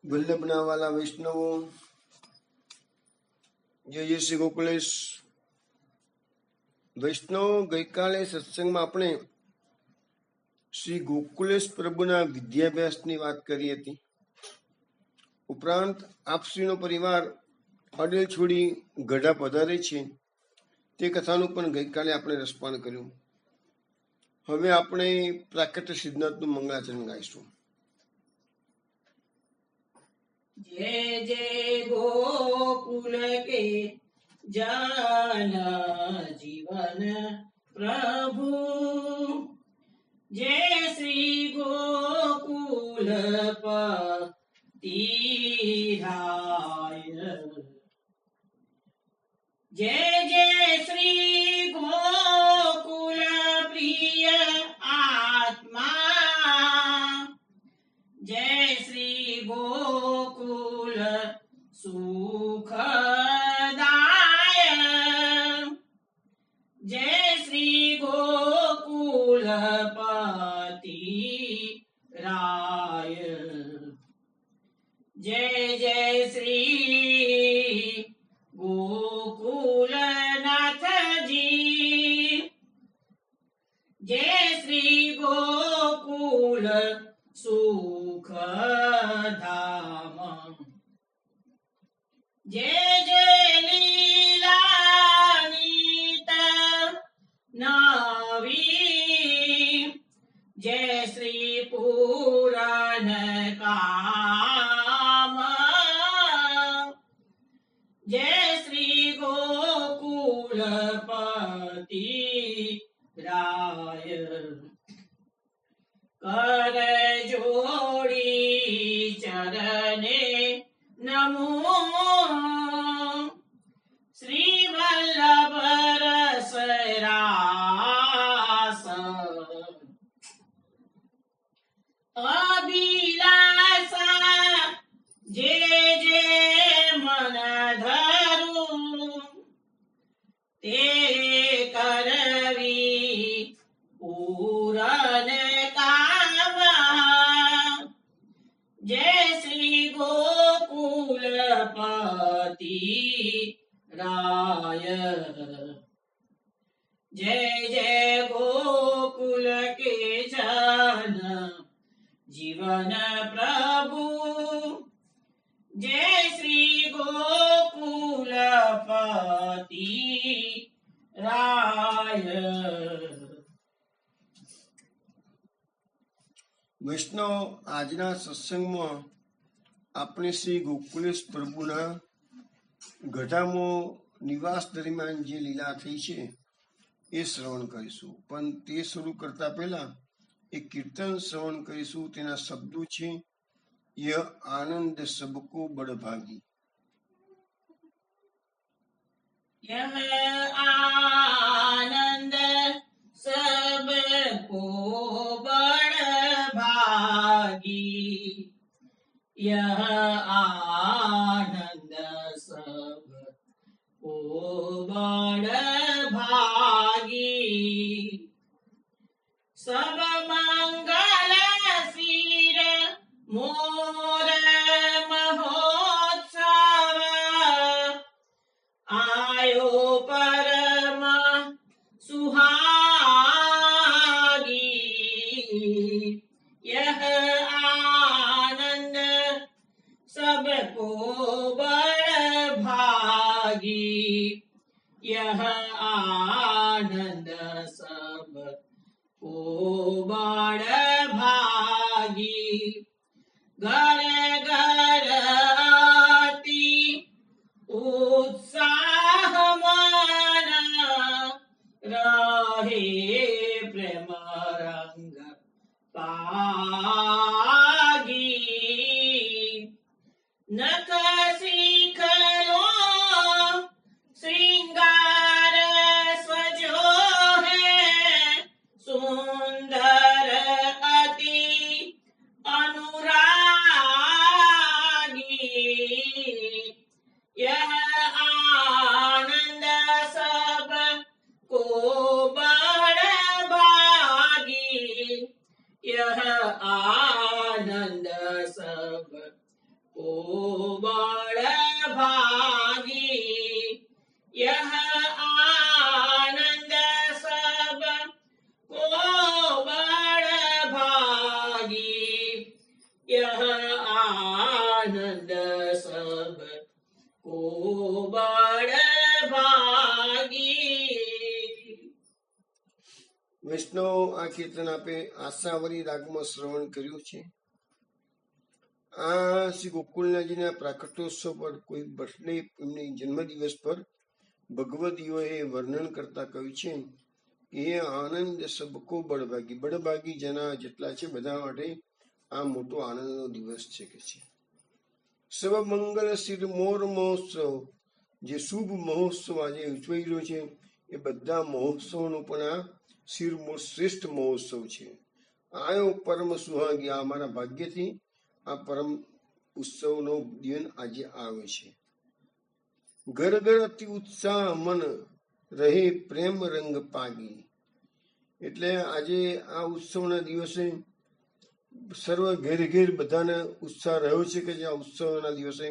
વલ્લભના વાલા વૈષ્ણવો, જય શ્રી ગોકુલેશ વૈષ્ણવ. ગઈકાલે સત્સંગમાં આપણે શ્રી ગોકુલેશ પ્રભુના વિદ્યાભ્યાસની વાત કરી હતી. ઉપરાંત આપશ્રીનો પરિવાર અડેલ છોડી ગઢા પધારે છે તે કથાનું પણ ગઈકાલે આપણે રસપાન કર્યું. હવે આપણે પ્રાકટ્ય સિદ્ધાંતનું મંગળાચરણ ગાઈશું. जय जय गोकुल के जन जीवन प्रभु, जय श्री गोकुल पति राय, जय जय श्री गोकुल प्रिय आत्मा, जय श्री गोकुल सुखदाय, जय श्री गोकुल पति राय, जय जय श्री गोकुलनाथ जी, जय श्री गोकुल सुखधाम, जय जय लीलानीत नवी, जय श्री पुराण काम, जय श्री गोकुलपति राय, कर जोड़ी चरणे नमो, श्री वल्लभ रसरास, अभिलाषा जे जे मन धरू, ते करवी पूरन काम, जय श्री गोकुलपति राय, जय जय गोकुल के जन जीवन प्रभु, जय श्री गोकुलपति राय. વૈષ્ણવ, આજના સત્સંગમાં આપણે શ્રી ગોકુલેશ પ્રભુના ગઢામાં નિવાસ દરમિયાન જે લીલા થઈ છે એ શ્રવણ કરીશું. પણ તે શરૂ કરતા પહેલા એક કીર્તન શ્રવણ કરીશું. તેના શબ્દો છે, ય આનંદ સબકો બડભાગી. यह आनंद सबको बड़ भागी, यह आनंद सबको बड़ भागी, सब मंगल सिर मोर महोत्सव, आयो परम सुहागी, यह आनंद सबको बड़ भागी, यह आनंद सबको बड़ भागी, घर घर अति उत्साह मन रहे, प्रेम रंग पागी, नख सीख लो श्रृंगार सजो है, सुंदर अति अनुरागी, यह आनंद सबको बड़ भागी, यह आनंद सब को बड़ भागी यह आनंद सब को बड़ भागी यह आनंद सब को बड़ भागी વૈષ્ણવ આ કીર્તન આપે આશાવરી રાગમાં શ્રવણ કર્યું છે. આ શ્રી ગોકુલનાથજીના પ્રાકટ્યોત્સવ પર કોઈ બર્થડે એમની જન્મદિવસ પર ભગવદીઓએ વર્ણન કરતા કહ્યું છે કે એ આનંદ સબકો બળભાગી, બળભાગી જેના જેટલા છે બધા માટે આ મોટો આનંદનો દિવસ છે કે છે. સબ મંગલ શિર મોર મહોત્સવ, જે શુભ મહોત્સવ આજે ઉજવાઈ રહ્યો છે એ બધા મહોત્સવનું પણ આ શિર મોર શ્રેષ્ઠ મહોત્સવ છે. આયો પરમ સુહાગી, આ અમારા ભાગ્યથી આ પરમ ઉત્સવનો દિન આજે આવે છે. ઘર ઘર અતિ ઉત્સાહ મન રહે પ્રેમ રંગ પાગી, એટલે આજે આ ઉત્સવના દિવસે સર્વ ઘેર ઘેર બધાને ઉત્સાહ રહ્યો છે કે જે આ ઉત્સવના દિવસે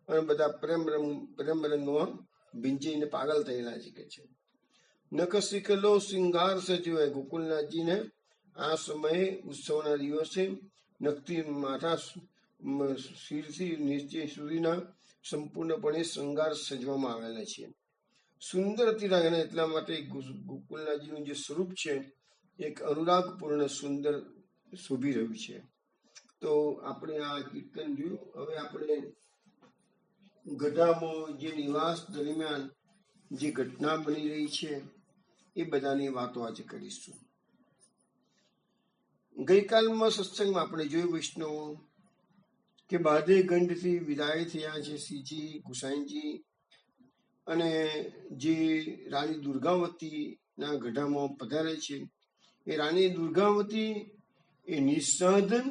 અને બધા પ્રેમ રંગમાં ભીંજાઈને પાગલ થયેલા છે કે છે. નખ શીખલો શૃંગાર સજવાય, ગોકુલનાથજીને આ સમયે ઉત્સવના દિવસે નખથી માથા શિરથી નીચે સુધીના સંપૂર્ણપણે શૃંગાર સજવામાં આવેલા છે. સુંદર તિરાગન, એટલા માટે ગોકુલનાથજીનું જે સ્વરૂપ છે એક અનુરાગપૂર્ણ સુંદર શોભી રહ્યું છે. તો આપણે આ કીર્તન જોયું. હવે આપણે ગઢામાં જે નિવાસ દરમિયાન જે ઘટના બની રહી છે એ બધાની વાતો આજે કરીશું. ગઈકાલમાં સત્સંગમાં આપણે જોયું વૈષ્ણવો કે બાધે ગંઢથી વિદાય થયા છે શ્રીજી ગુસાઈજી, અને જે રાણી દુર્ગાવતીના ગઢામાં પધારે છે એ રાણી દુર્ગાવતી એ નિસ્સાધન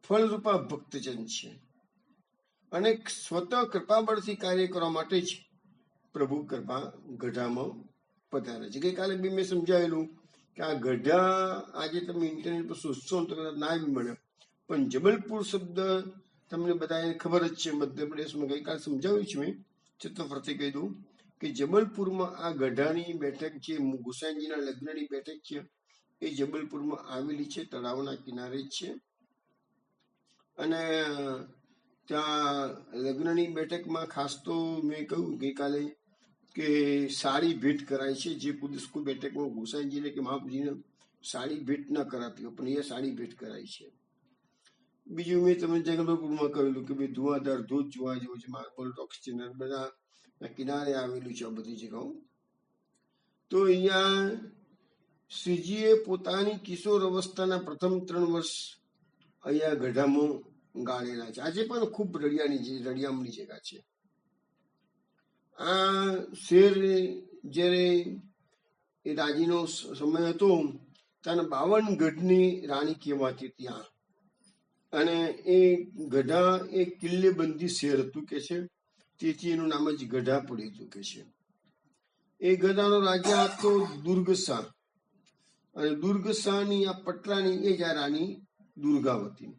ફળરૂપા ભક્તજન છે અને સ્વતઃ કૃપાબળથી કાર્ય કરવા માટે જ પ્રભુ કૃપા ગઢામાં પધારે છે. ગઈકાલે બી મેં સમજાવેલું કે આ ગઢા આજે તમે ઇન્ટરનેટ પર શોધશો તો કદાચ ના બી મળે, પણ જબલપુર શબ્દ તમને બધાને ખબર જ છે. મધ્યપ્રદેશમાં ગઈકાલે સમજાવ્યું છે મેં, છતાં ફરતી કહી દઉં કે જબલપુરમાં આ ગઢાની બેઠક છે, ગુસાઈજીના લગ્નની બેઠક છે એ જબલપુરમાં આવેલી છે, તળાવના કિનારે જ છે. અને ત્યાં લગ્નની બેઠકમાં ખાસ તો મેં કહ્યું ગઈકાલે કે સાડી ભેટ કરાય છે. જે કોઈ બેઠકમાં ગોસાઈજીને કે મહાપ્રભુજીને સાડી ભેટ ના કરાતી હોય પણ એ સાડી ભેટ કરાય છે. બીજું મેં તમને જગદલપુરમાં કહેલું કે ભાઈ ધુઆધાર ધોધ જોવા જેવું છે, માર્બલ રોક્સ છે, નર્મદા કિનારે આવેલું છે આ બધી જગાઓ. તો અહીંયા શ્રીજીએ પોતાની કિશોર અવસ્થાના પ્રથમ 3 વર્ષ અહીંયા ગઢામાં ગાળેલા છે. આજે પણ ખૂબ રળિયામણી જગા છે. આ શેર જ્યારે એ રાજીનો સમય હતો ત્યારે 52 ગઢની રાણી કહેવાતી ત્યાં, અને એ ગઢા એ કિલ્લેબંધી શેર હતું કે છે, તેથી એનું નામ જ ગઢા પડ્યું હતું કે છે. એ ગઢાનો રાજા હતો દુર્ગશાહ, અને દુર્ગશાહની આ પટરાની એ જ આ રાણી દુર્ગાવતી.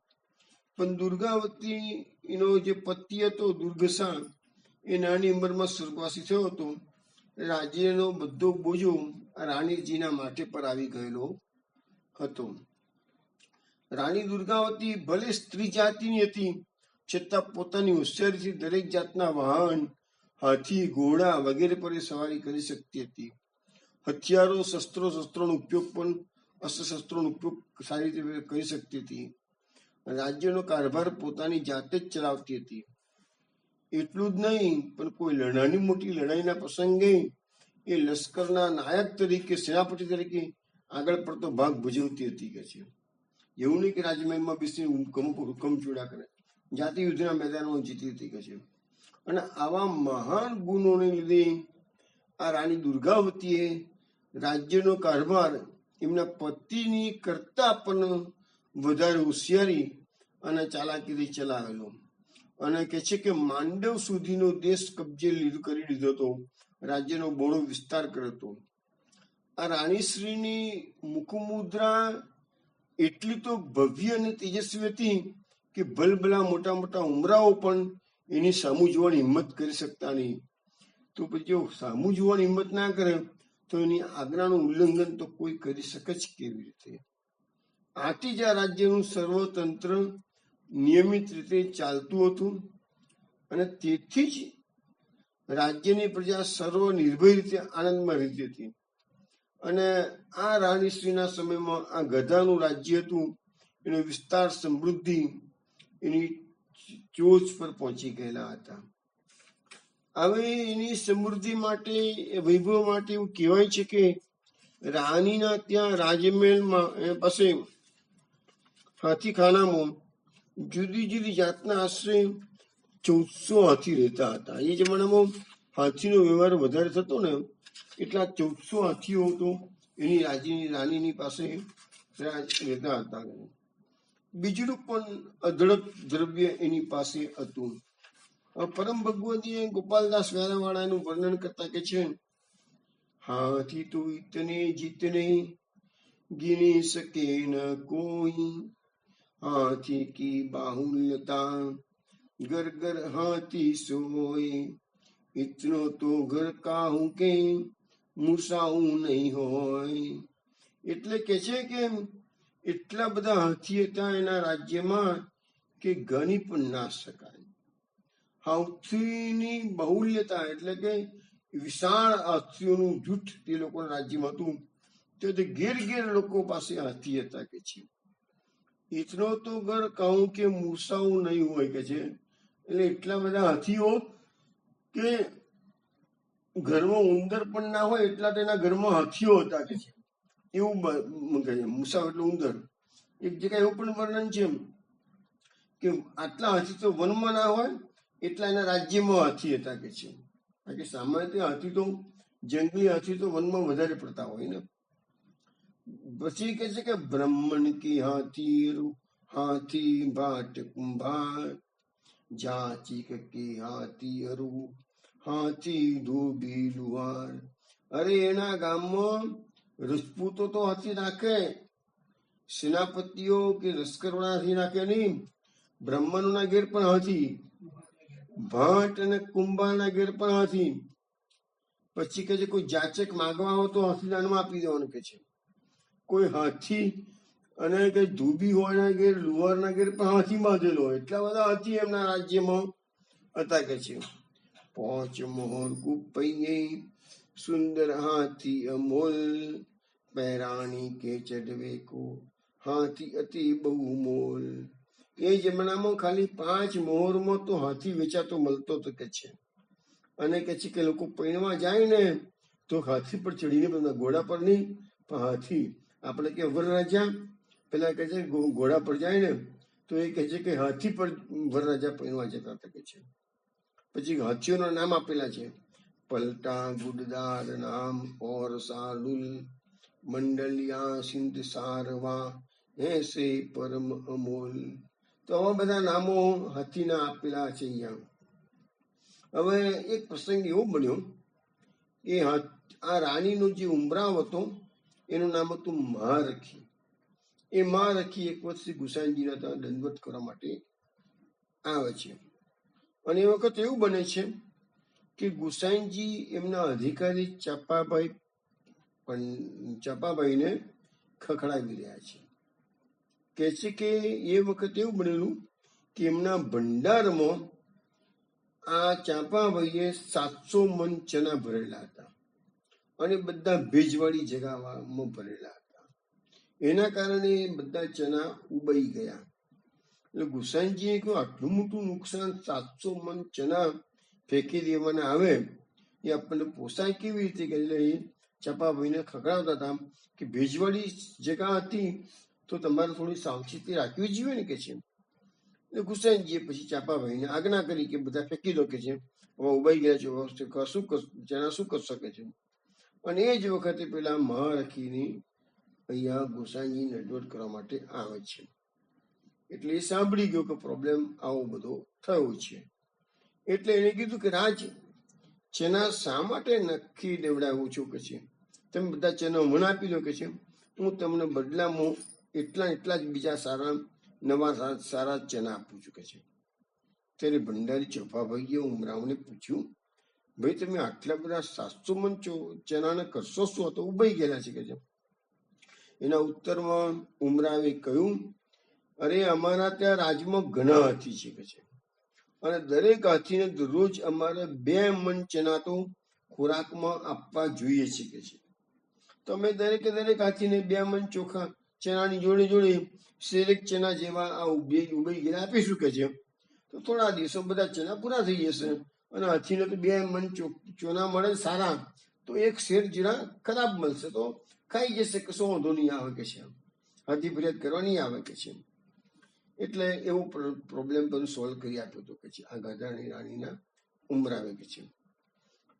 પણ દુર્ગાવતી એનો જે પતિ હતો દુર્ગશાહ એ નાની ઉંમરમાં સ્વર્ગવાસી થયો હતો. રાજ્યનો બધો બોજો આ રાણીજીના માથે પર આવી ગયેલો હતો. રાણી દુર્ગાવતી ભલે સ્ત્રી જાતિની હતી છતાં પોતાની હોશિયારીથી દરેક જાતના વાહન, હાથી, ઘોડા વગેરે પર સવારી કરી શકતી હતી. હથિયારો, શસ્ત્રોનો ઉપયોગ પણ અસ્ત્રશસ્ત્રોનો ઉપયોગ સારી રીતે કરી શકતી હતી. રાજ્યનો કારભાર પોતાની જાતે જ ચલાવતી હતી. એટલું જ નહીં પણ કોઈ નાની મોટી લડાઈના પ્રસંગે એ લશ્કરના નાયક તરીકે, સેનાપતિ તરીકે આગળ પડતો ભાગ ભજવતી હતી કે છે. એવું નહીં કે રાજમહેલમાં બેસીને હુકમ ચૂડા કરે, જાતિ યુદ્ધના મેદાનમાં જીતી હતી કે છે. અને આવા મહાન ગુણોને લીધે આ રાણી દુર્ગાવતીએ રાજ્યનો કારભાર એમના પતિની કરતા પણ વધારે હોશિયારી અને ચાલાકીથી ચલાવેલો. અને કહે છે કે માંડવ સુધીનો દેશ કબજે કરી લીધો હતો, રાજ્યનો બહોળો વિસ્તાર કર્યો હતો. આ રાણીશ્રીની મુખમુદ્રા એટલી તો ભવ્ય અને તેજસ્વી હતી કે ભલભલા મોટા મોટા ઉમરાઓ પણ એની સામું જોવાની હિંમત કરી શકતા નહીં. તો પછી જો સામું જોવાની હિંમત ના કરે તો એની આજ્ઞાનું ઉલ્લંઘન તો કોઈ કરી શકે જ કેવી રીતે? આથી જ આ રાજ્યનું સર્વતંત્ર નિયમિત રીતે ચાલતું હતું અને તેથી જ રાજ્યની પ્રજા સર્વ નિર્ભય રીતે આનંદમાં રહેતી હતી. અને આ રાણીશ્રીના સમયમાં આ ગધાનું રાજ્ય હતું, એનો વિસ્તાર, સમૃદ્ધિ એની ટોચ પર પહોંચી ગયેલા હતા. હવે એની સમૃદ્ધિ માટે, વૈભવ માટે એવું કહેવાય છે કે રાણીના ત્યાં રાજમહેલમાં પાસે હાથીખાનામાં જુદી જુદી જાતના આશરે 1400 હાથી રહેતા હતા. એ જમાનામાં હાથીનો વ્યવહાર વધારે થતો ને, એટલા 1400 હાથીઓ તો એની રાણીની પાસે રહેતા હતા. બીજું પણ અઢળક દ્રવ્ય એની પાસે હતું. પરમ ભગવતીએ ગોપાલદાસ વ્યારાવાળાનું વર્ણન કરતા કે છે, હાથી તો ઇતને જીતને गिनी सके न कोई, हाथी की बाहुल्यता घर घर हाथी सोए, इतनो तो घर काहू के મુસાઉ નહીં હોય. એટલે કે છે કે એટલા બધા હાથી હતા એના રાજ્યમાં કે ગણી પણ ના શકાય. હાથીની બાહુલ્યતા એટલે કે વિશાળ હાથીઓનું જૂથ તે લોકોના રાજ્યમાં હતું. તો ઘેર ઘેર લોકો પાસે હાથી હતા કે છે. ઇતનો તો ઘર કહું કે મૂસાઉ નહીં હોય કે છે. એટલે એટલા બધા હાથીઓ કે ઘરમાં ઉંદર પણ ના હોય એટલા તેના ઘરમાં હાથીઓ હતા કે છે. એવું કહે છે. મૂસાવ એટલે ઉંદર. એક જગ્યાએ એવું પણ વર્ણન છે કે આટલા હાથી તો વનમાં ના હોય એટલા એના રાજ્યમાં હાથી હતા કે છે. બાકી સામાન્ય હાથી તો જંગલી હાથી તો વનમાં વધારે પડતા હોય ને. પછી કહે છે કે બ્રહ્મણ કી હાથી ભાટ કુંભાર, જાચિક કી હાથી અરુ હાથી ધોબી લુહાર. અરે એના ગામમાં રજપૂતો તો હાથી નાખે, સેનાપતિઓ કે લશ્કરોના હાથી નાખે નહીં. બ્રાહ્મણોના ઘેર પણ હાથી, ભાટ અને કુંભારના ઘેર પણ હાથી. પછી કે છે કોઈ જાચક માગવા હોય તો હાથી દાનમાં આપી દેવાનું કે છે. કોઈ હાથી અને કઈ ધોબી હોય ઘેર, લુહારના ઘેર પણ હાથી બાંધેલો હોય. એટલા બધા હાથી એમના રાજ્યમાં હતા કે છે. પોચ મોહર કુપૈયે સુંદર હાથી અમોલ, પૈરાણી કે ચડવે કો હાથી અતિ બહુ મોલ. એ જમાનામાં ખાલી 5 મોહરમાં તો હાથી વેચાતો મળતો હતો કે છે. અને કે છે કે લોકો પૈણવા જાય ને તો હાથી પર ચડીને, ઘોડા પર નહીં પણ હાથી, આપણે કે વરરાજા પેલા કે છે ઘોડા પર જાય ને તો એ કહે છે કે હાથી પર વરરાજા પૈણવા જતા હતા કે છે. પછી હાથીઓના નામ આપેલા છે, પલટા ગુડદાર નામ ઓર સાડુલ, મંડલિયા સિંધ સારવા એસે પરમ અમોલ. તો આવા બધા નામો હાથીના આપેલા છે અહીંયા. હવે એક પ્રસંગ એવો બન્યો કે આ રાણીનો જે ઉમરાવ હતો એનું નામ હતું મહારખી. એ મહારખી એક વખત શ્રી ગુસાઈજીના ત્યાં દંડવત કરવા માટે આવે છે. અને એ વખત એવું બને છે કે ગુસાઈજી એમના અધિકારી ચાપાભાઈને ખખડાવી રહ્યા છે. કહે છે કે એ વખત એવું બનેલું કે એમના ભંડારમાં આ ચાંપાભાઈએ 700 મણ ચના ભરેલા હતા અને બધા ભેજવાળી જગામાં ભરેલા હતા. એના કારણે બધા ચના ઉબાઈ ગયા. એટલે ગુસાઈજીએ કહ્યું આટલું મોટું નુકસાન, 700 મણ ચના ફેંકી દેવાના આવે એ આપણને પોસાય કેવી રીતે? કે ચાંપાભાઈને ખખડાવતા હતા કે ભેજવાળી જગા હતી તો તમારે થોડી સાવચેતી રાખવી જોઈએ ને કે છે. ગુસાઈજીએ પછી ચાંપાભાઈને આજ્ઞા કરી કે બધા ફેંકી દો કે છે, હવે ઉબાઈ ગયા છે, ચણા શું કરી શકે છે. અને એ જ વખતે પેલા મહારખીની અહીંયા ગુસાઈજી નડવટ કરવા માટે આવે છે. એટલે એ સાંભળી ગયો કે પ્રોબ્લેમ આવો બધો થયો છે. એટલે એને કીધું કે રાજ, ચના શા માટે નક્કી દેવડાવું છું કે છે, તમે બધા ચના મને આપી દો કે છે, હું તમને બદલામાં એટલા જ બીજા સારા નવા સારા ચના આપું છું કે છે. ત્યારે ભંડારી ચોફાભાઈએ ઉમરાવને પૂછ્યું, ભાઈ તમે આટલા બધા 700 મણ ચનાને કરશો શું? તો ઉભાઈ ગયેલા છે કે છે. એના ઉત્તરમાં ઉમરાવે કહ્યું, અરે અમારા ત્યાં રાજમાં ઘણા હાથી છે કે છે, અને દરેક હાથીને દરરોજ અમારે 2 મણ ચના તો ખોરાકમાં આપવા જોઈએ છે કે છે. તો અમે દરેક હાથીને 2 મણ ચોખા ચનાની જોડે જોડે શેરેક ચના જેવા આ ઉભાઈ ગયેલા આપીશું કે છે. તો થોડા દિવસો બધા ચના પૂરા થઈ જશે, અને હાથીને તો 2 મણ ચોના મળે સારા, તો એક શેર જરા ખરાબ મળશે તો ખાઈ જશે, કશો વાંધો નહીં આવે કે છે. હાથી ફરિયાદ કરવા નહીં આવે કે છે. એટલે એવો પ્રોબ્લેમ પણ સોલ્વ કરી આપ્યો હતો કે છે આ ગાધાની રાણીના ઉમરાવે કે છે.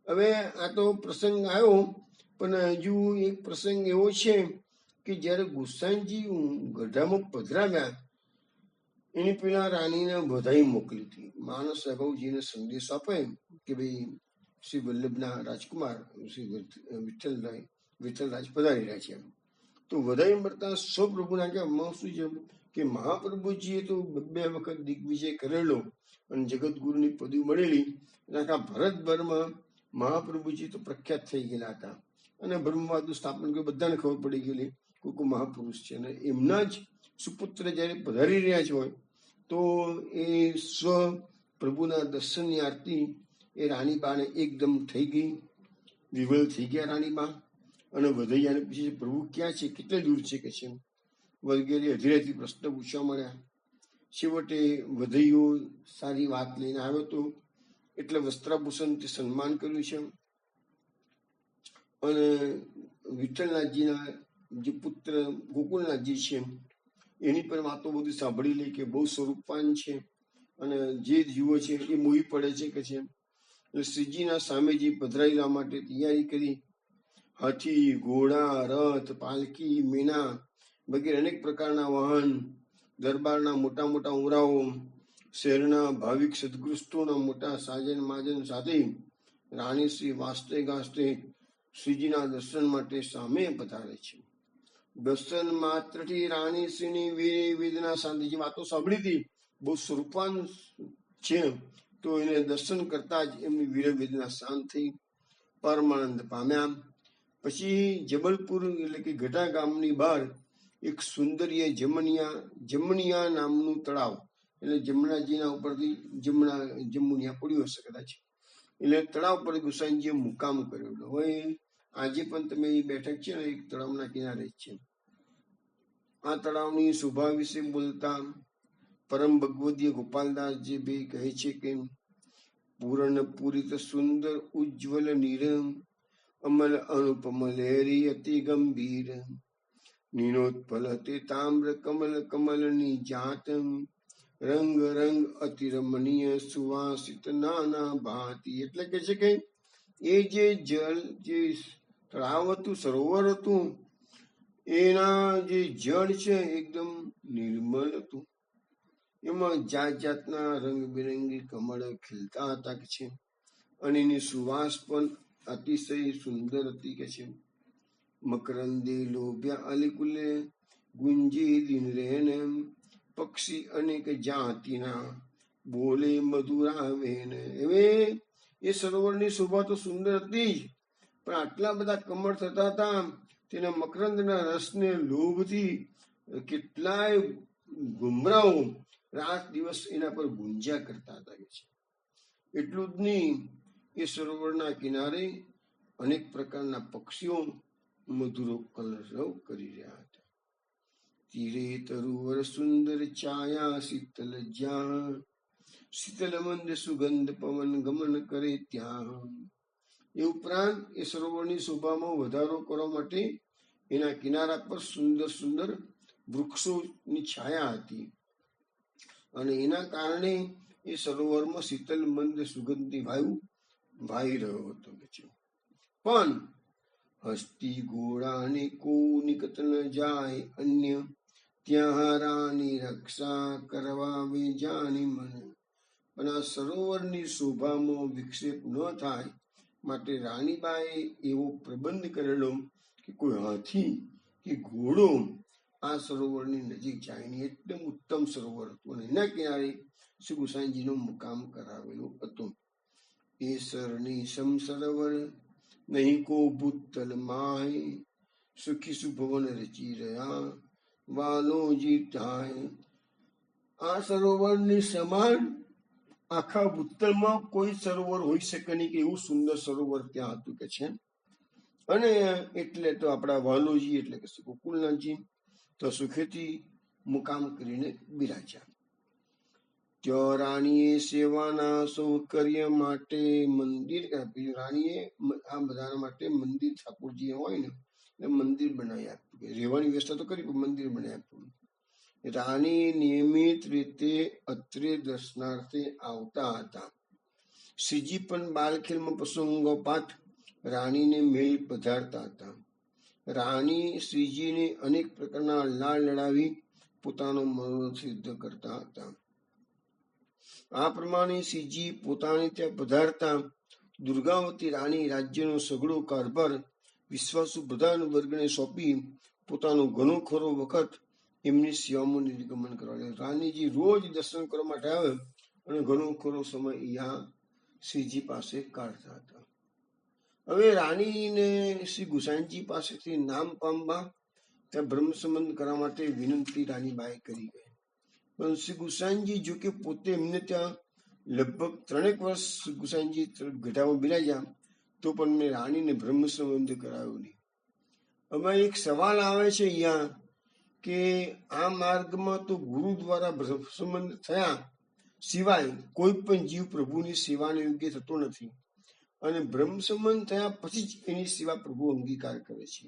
હવે આ તો પ્રસંગ આવ્યો, પણ હજુ એક પ્રસંગ એવો છે કે જ્યારે ગુસાઈજી ગઢામાં પધરાવ્યા એની પેલા રાણીને બધાઈ મોકલી હતી. માણસ અગાઉજીને સંદેશ આપે કે ભાઈ શ્રી વલ્લભના રાજકુમાર શ્રી વિઠ્ઠલરાજ પધારી રહ્યા છે. તો વધાઈ મળતા સૌ પ્રભુના કહેવામાં શું છે કે મહાપ્રભુજીએ તો 2 વખત દિગ્વિજય કરેલો અને જગતગુરુની પદવી મળેલી. આખા ભારતભરમાં મહાપ્રભુજી તો પ્રખ્યાત થઈ ગયેલા હતા, અને બ્રહ્મવાદનું સ્થાપન કર્યું, બધાને ખબર પડી ગયેલી કોઈ મહાપુરુષ છે. અને એમના જ સુપુત્ર જયારે પધારી રહ્યા છે હોય તો એ સ્વ પ્રભુના દર્શનની આરતી એ રાણીબાને એકદમ થઈ ગઈ, વિવલ થઈ ગયા રાણીબા. અને વધૈયાને પૂછે, પ્રભુ ક્યાં છે, કેટલે દૂર છે કે છે, વગેરે અધીરેથી પ્રશ્ન પૂછવા મળ્યા. છેવટે વધૈયો સારી વાત લઈને આવ્યો હતો, એટલે વસ્ત્રાભૂષણથી સન્માન કર્યું છે. અને વિઠ્ઠલનાથજીના જે પુત્ર ગોકુલનાથજી છે એની પર વાતો બધી સાંભળી લે કે બહુ સ્વરૂપવાન છે, અને જે જીવો છે એ મોહી પડે છે કે છે. એટલે શ્રીજીના સામે જે પધરાયેલા માટે તૈયારી કરી. હાથી, ઘોડા, રથ, પાલકી, મીના વગેરે અનેક પ્રકારના વાહન, દરબારના મોટા મોટા ઉમરાઓ, શહેરના ભાવિક સદગૃષ્ટોના મોટા સાજન માજન સાથે રાણી શ્રી વાસ્તે ગાસ્તે શ્રીજીના દર્શન માટે સામે પધારે છે. દર્શન માત્રથી રાણી શ્રીની વેદના શાંતિ, જે વાતો સાંભળી હતી બહુ સ્વરૂપવાન છે, તો એને દર્શન કરતા જ એમની વીર વેદના શાંત થઈ, પરમાનંદ પામ્યા. પછી જબલપુર એટલે કે ગઢા ગામની બહાર એક સુંદરીય જમણિયા નામનું તળાવ, એટલે જમણાજીના ઉપરથી જમુનિયા પડ્યું હશે કદાચ, એટલે તળાવ પર ગુસાઈજીએ મુકામ કર્યો. હવે આજે પણ તમે બેઠક છે ને એક તળાવના કિનારે જ છે. આ તળાવની શોભા વિશે બોલતા પરમ ભગવદીય ગોપાલદાસજી ભાઈ કહે છે કે પૂર્ણ પૂરિત સુંદર ઉજ્જવલ નીરમ અમલ અનુપમ લહેરી અતિ ગંભીર નીનોત્પલ તે તામ્ર કમલ કમલની જાત રંગ રંગ અતિ રમણીય સુવાસિત નાના ભાતી. એટલે કે છે કે એ જે જળ, જે તળાવ હતું, સરોવર હતું, એના જે જળ છે એકદમ નિર્મળ હતું. એમાં જાત જાતના રંગબેરંગી કમળ ખીલતા હતા કે છે, અને એની સુવાસ પણ અતિશય સુંદર હતી કે છે. મકરંદે લોભ્યા અલિકુલે ગુંજી દિન રેન પક્ષી અનેક જાતિના બોલે મધુરા વેન. હવે એ સરોવરની શોભા તો સુંદર હતી જ, પણ આટલા બધા કમળ થતા હતા, તેના મકરંદના રસને લોભથી કેટલાય ગુમરાઓ રાત દિવસ એના પર ગુંજ્યા કરતા હતા કે છે. એટલું જ નહીં, એ સરોવરના કિનારે અનેક પ્રકારના પક્ષીઓ મધુરો કલરવ કરી રહ્યા હતા. તીરે તરુવર સુંદર છાયા શીતલ જ્યાં શીતલ મંદ સુગંધ પવન ગમન કરે ત્યાં. એ ઉપરાંત એ સરોવરની શોભામાં વધારો કરવા માટે એના કિનારા પર સુંદર સુંદર વૃક્ષોની છાયા હતી, અને એના કારણે એ સરોવરમાં શીતલ મંદ સુગંધી વાયુ વાઈ રહ્યો હતો કે છે. પણ હસ્તી ઘોડાને કો નિકટ ન જાય અન્ય ત્યાં રાની રક્ષા કરવા વે જાની મન. પણ આ સરોવરની શોભામાં વિક્ષેપ ન થાય માટે રાણીબાએ એવો પ્રબંધ કરેલો કે કોઈ હાથી કે ઘોડો આ સરોવરની નજીક જાય ને એકદમ ઉત્તમ સરોવર હતું અને એના કિનારે શ્રી ગુસાઈજીનું મુકામ કરાવેલું હતું. એ સરની સમ સરોવર નહીં કો ભૂતલ માય, સુખી સુભવન રચી રહ્યા વાલોજી થાય. આ સરોવરની સમાન આખા ભૂતલમાં કોઈ સરોવર હોઈ શકે નહીં કે એવું સુંદર સરોવર ત્યાં હતું કે છે. અને એટલે તો આપણા વાલોજી એટલે કે શ્રી ગોકુલનાથજી તો સુખેથી મુકામ કરીને બિરાજ્યા. ત્યાં રાણીએ સેવાના સૌકર્ય માટે મંદિર આપ્યું. રાણીએ આ બધા માટે મંદિર ઠાકોરજી હોય ને એટલે મંદિર બનાવી આપ્યું. કે રહેવાની વ્યવસ્થા તો કરી પણ મંદિર બનાવી આપ્યું. રાણી નિયમિત રીતે અત્રે દર્શનાર્થે આવતા હતા. શ્રીજી પણ બાલખેલમાં પ્રસંગોપાત રાણીને મેળ પધારતા હતા. રાણી શ્રીજીને અનેક પ્રકારના લાડ લડાવી પોતાનો મનોરથ સિદ્ધ કરતા હતા. આ પ્રમાણે શ્રીજી પોતાને ત્યાં પધારતા દુર્ગાવતી રાણી રાજ્યનો સઘળો કારભાર વિશ્વાસુ પ્રધાન વર્ગને સોંપી પોતાનો ઘણો ખરો વખત એમની સેવામાં નિર્ગમન કરવા. રાણીજી રોજ દર્શન કરવા માટે આવે અને ઘણો ખરો સમય અહીંયા શ્રીજી પાસે કાઢતા હતા. હવે રાણીને શ્રી ગુસાઈજી પાસેથી નામ પામવા ત્યાં બ્રહ્મ સંબંધ કરવા માટે વિનંતી રાણીબાએ કરી ગઈ. પણ શ્રી ગુસાઈજી જો કે પોતે એમને ત્યાં લગભગ 3 વર્ષ ગુસાઈજી ગઢામાં બિરાજ્યા તો પણ મેં રાણીને બ્રહ્મ સંબંધ કરાવ્યો નહીં. હવે એક સવાલ આવે છે અહીંયા કે આ માર્ગમાં તો ગુરુ દ્વારા બ્રહ્મ સંબંધ થયા સિવાય કોઈ પણ જીવ પ્રભુની સેવાને યોગ્ય થતો નથી અને બ્રહ્મ સંબંધ થયા પછી જ એની સેવા પ્રભુ અંગીકાર કરે છે.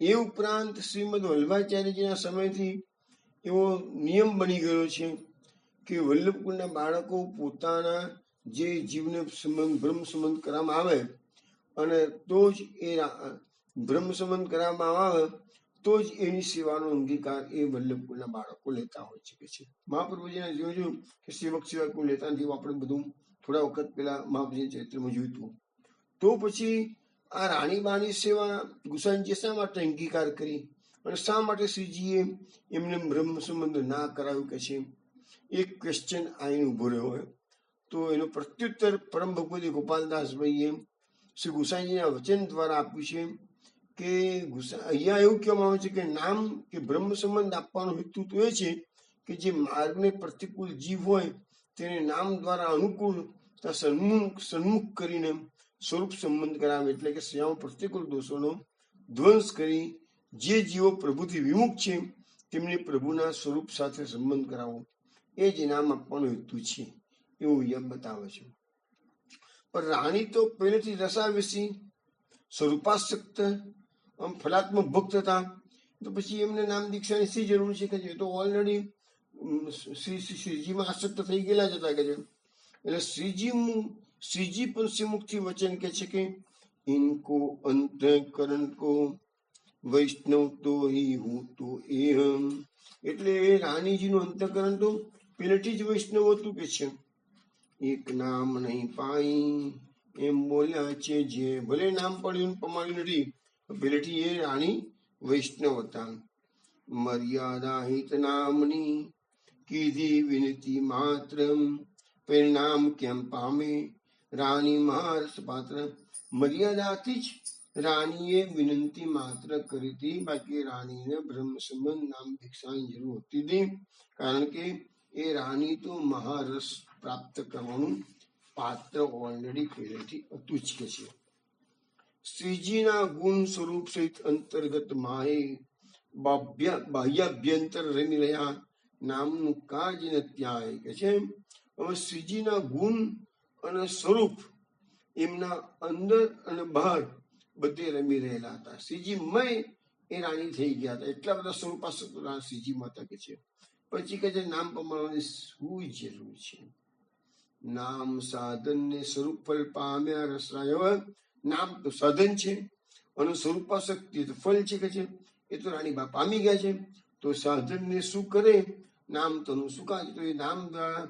એ ઉપરાંત શ્રીમદ વલ્લભાચાર્યજીના સમયથી એવો નિયમ બની ગયો છે કે વલ્લભકુળના બાળકો પોતાના જે જીવને સંબંધ બ્રહ્મ સંબંધ કરવામાં આવે અને તો જ એ બ્રહ્મ સંબંધ કરવામાં આવે તો જ એની સેવાનો અંગીકાર એ વલ્લભકુળના બાળકો લેતા હોય છે કે છે. મહાપ્રભુજીને જોયું કે સેવક સેવક કોઈ લેતા નથી. આપણે બધું થોડા વખત પહેલા મહાપ્રભુજી ચરિત્રમાં જોયું હતું. તો પછી આ રાણીબાની સેવા ગુસાઈજીએ શા માટે અંગીકાર કરી અને શા માટે શ્રીજીએ એમને બ્રહ્મ સંબંધ ના કરાવ્યું કે છે. એક ક્વેશ્ચન અહીં ઉભો રહ્યો હોય તો એનો પ્રત્યુત્તર પરમ ભગવતી ગોપાલદાસભાઈએ શ્રી ગુસાઈજીના વચન દ્વારા આપ્યું છે કે અહીંયા એવું કહેવામાં આવે છે કે નામ કે બ્રહ્મ સંબંધ આપવાનો હેતુ તો એ છે કે જે માર્ગને પ્રતિકૂળ જીવ હોય તેને નામ દ્વારા અનુકૂળ સન્મુખ કરીને સ્વરૂપ સંબંધ કરાવે. એટલે કે સેવામાં પ્રતિકૂળ દોષોનો ધ્વંસ કરી જે જીવો પ્રભુથી વિમુખ છે તેમને પ્રભુના સ્વરૂપ સાથે સંબંધ કરાવો એ જ નામ આપવાનો હેતુ છે એવું અહીંયા બતાવે છે. પણ રાણી તો પહેલેથી રસાવેશી સ્વરૂપાસક્ત ફલાત્મક ભક્ત હતા તો પછી એમને નામ દીક્ષાની શી જરૂર છે કે જે તો ઓલરેડી શ્રીજીમાં આસક્ત થઈ ગયેલા જ હતા કે છે. એટલે શ્રીજી પણ શ્રીમુખથી વચન કે છે કે ઇનકો અંતઃકરણ કો વૈષ્ણવ તો હી હું તો એહમ. એટલે રાણીજીનું અંતઃકરણ તો પહેલેથી જ વૈષ્ણવ હતું કે છે. એક નામ નહીં પાઈ એમ બોલ્યા છે જે ભલે નામ પડ્યું પમાડ્યું નથી પહેલેથી એ રાણી વૈષ્ણવ હતા. મર્યાદા હિત નામની કીધી વિનતી માત્ર પરિણામ કેમ પામે રાણી મહારસ પાત્ર. મર્યાદાથી જ રાણીએ વિનંતી માત્ર કરી હતી. બાકી રાણીને બ્રહ્મ સંબંધ નામ દીક્ષાની જરૂર હોતી હતી કારણ કે એ રાણી તો મહારસ પ્રાપ્ત કરવાનું પાત્ર ઓલરેડી પહેલેથી હતું જ કે છે. શ્રીજીના ગુણ સ્વરૂપ સહિત અંતર્ગત માહે બાહ્યાભ્યંતર રમી રહ્યા નામનું કાર્ય ને ત્યાં કે છે. હવે શ્રીજીના ગુણ અને સ્વરૂપ એમના અંદર અને બહાર બધે રમી રહેલા હતા. શ્રીજીમય એ રાણી થઈ ગયા હતા. એટલા બધા સ્વરૂપાસક શ્રીજીમાં હતા કે છે. પછી કે છે નામ પ્રમાણવાની શું જરૂર છે. નામ સાધન ને સ્વરૂપ ફળ પામ્યા રસરાય. નામ તો સાધન છે અને સ્વરૂપાસક્તિ તો ફળ છે કે છે. એ તો રાણી બા પામી ગયા છે. તો સાધન ને શું કરે નામ તનું શું કાજ. તો એ નામ દ્વારા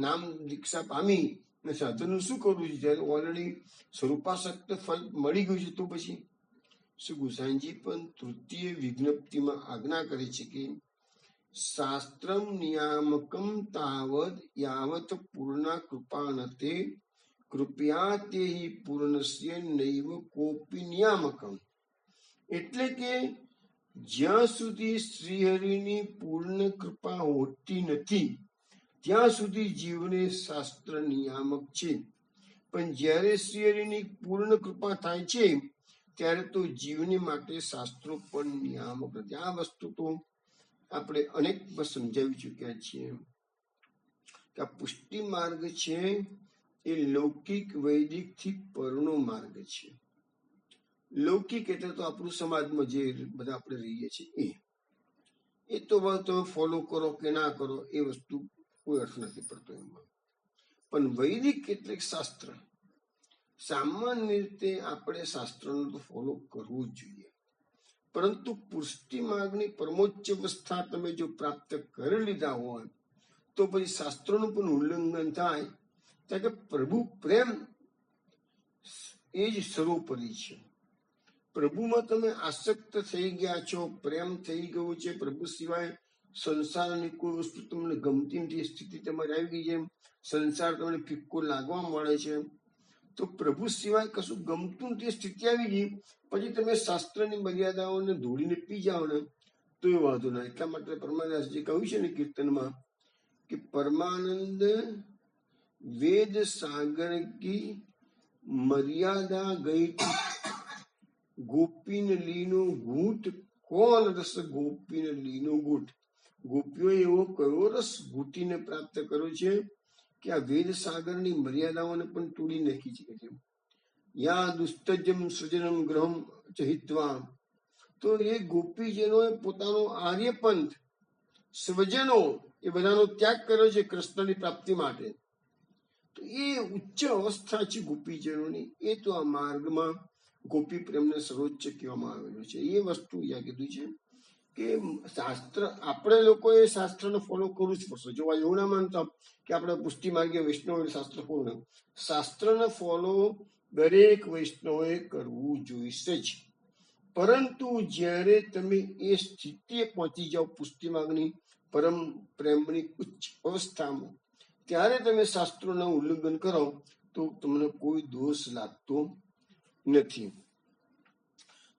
નામ દીક્ષા પામી ને સાધનનું શું કરવું છે. જ્યારે ઓલરેડી સ્વરૂપાસક્ત ફળ મળી ગયું છે તો પછી શ્રી ગુસાઈજી પણ તૃતીય વિજ્ઞપ્તિમાં આજ્ઞા કરે છે કે શાસ્ત્રમ નિયામકમ તાવદ યાવત પૂર્ણા કૃપાનતે કૃપયા તે પૂર્ણસ્ય નૈવ કોપી નિયામકમ. એટલે કે જ્યાં સુધી શ્રીહરિની પૂર્ણ કૃપા હોતી નથી ત્યાં સુધી જીવને શાસ્ત્ર નિયામક છે, પણ જ્યારે શ્રીહરિની પૂર્ણ કૃપા થાય છે ત્યારે તો જીવને માટે શાસ્ત્રો પણ નિયામક નથી. આ વસ્તુ તો આપણે અનેક વાર સમજાવી ચૂક્યા છીએ કે આ પુષ્ટિ માર્ગ છે એ લૌકિક વૈદિક થી પરનો માર્ગ છે. લૌકિક એટલે તો આપણું સમાજમાં જે બધા આપણે રહીએ છીએ એ તો તમે ફોલો કરો કે ના કરો એ વસ્તુ કોઈ અર્થ નથી પડતો એમાં. પણ વૈદિક એટલે શાસ્ત્ર, સામાન્ય રીતે આપણે શાસ્ત્રનો તો ફોલો કરવું જ જોઈએ. પરંતુ પુષ્ટિ માર્ગની પરમોચ્ચ અવસ્થા તમે જો પ્રાપ્ત કરી લીધા હોય તો પછી શાસ્ત્રોનું પણ ઉલ્લંઘન થાય, કારણ કે પ્રભુ પ્રેમ એ જ સર્વોપરી છે. પ્રભુમાં તમે આસક્ત થઈ ગયા છો, પ્રેમ થઈ ગયો છે, પ્રભુ સિવાય સંસારની કોઈ વસ્તુ તમને ગમતી નથી, સ્થિતિ તમારી આવી ગઈ છે, સંસાર તમને ફિક્કો લાગવા મળે છે, તો પ્રભુ સિવાય કશું ગમતું નથી સ્થિતિ આવી ગઈ, પછી તમે શાસ્ત્રની મર્યાદાઓને ધોળીને પી જાઓ ને તો એ વાંધો ના. એટલા માટે પરમાદાસજી કહ્યું છે ને કીર્તનમાં કે પરમાનંદ વેદ સાગર કી મર્યાદા ગઈ, ગોપીન લીનો ઘૂંટ કોણ રસ ગોપીન લીનો ઘૂંટ. ગોપીઓએ એવો કયો રસ ઘૂંટીને પ્રાપ્ત કર્યો છે કે આ વેદ સાગરની મર્યાદાઓને પણ તોડી નાખી છે. યા દુસ્તજમ સૃજનમ ગ્રહમ ચહિત્વા, તો એ ગોપીજનોએ પોતાનો આર્યપંથ સ્વજનો એ બધાનો ત્યાગ કર્યો છે કૃષ્ણની પ્રાપ્તિ માટે. તો એ ઉચ્ચ અવસ્થા છે ગોપીજનોની. એ તો આ માર્ગમાં ગોપી પ્રેમને સર્વોચ્ચ કહેવામાં આવેલો છે. એ વસ્તુ અહીંયા કીધું છે કે શાસ્ત્ર, આપણે લોકોએ શાસ્ત્રને ફોલો કરવું જ પડશે. જોવા એવું ના માનતા કે આપણે પુષ્ટિ માર્ગે વૈષ્ણવ શાસ્ત્ર ફોલો, શાસ્ત્રને ફોલો દરેક વૈષ્ણવે કરવું જોઈશે જ. પરંતુ જ્યારે તમે એ સ્થિતિએ પહોંચી જાઓ પુષ્ટિ માર્ગની પરમ પ્રેમની ઉચ્ચ અવસ્થામાં, ત્યારે તમે શાસ્ત્રોના ઉલ્લંઘન કરો તો તમને કોઈ દોષ લાગતો નથી.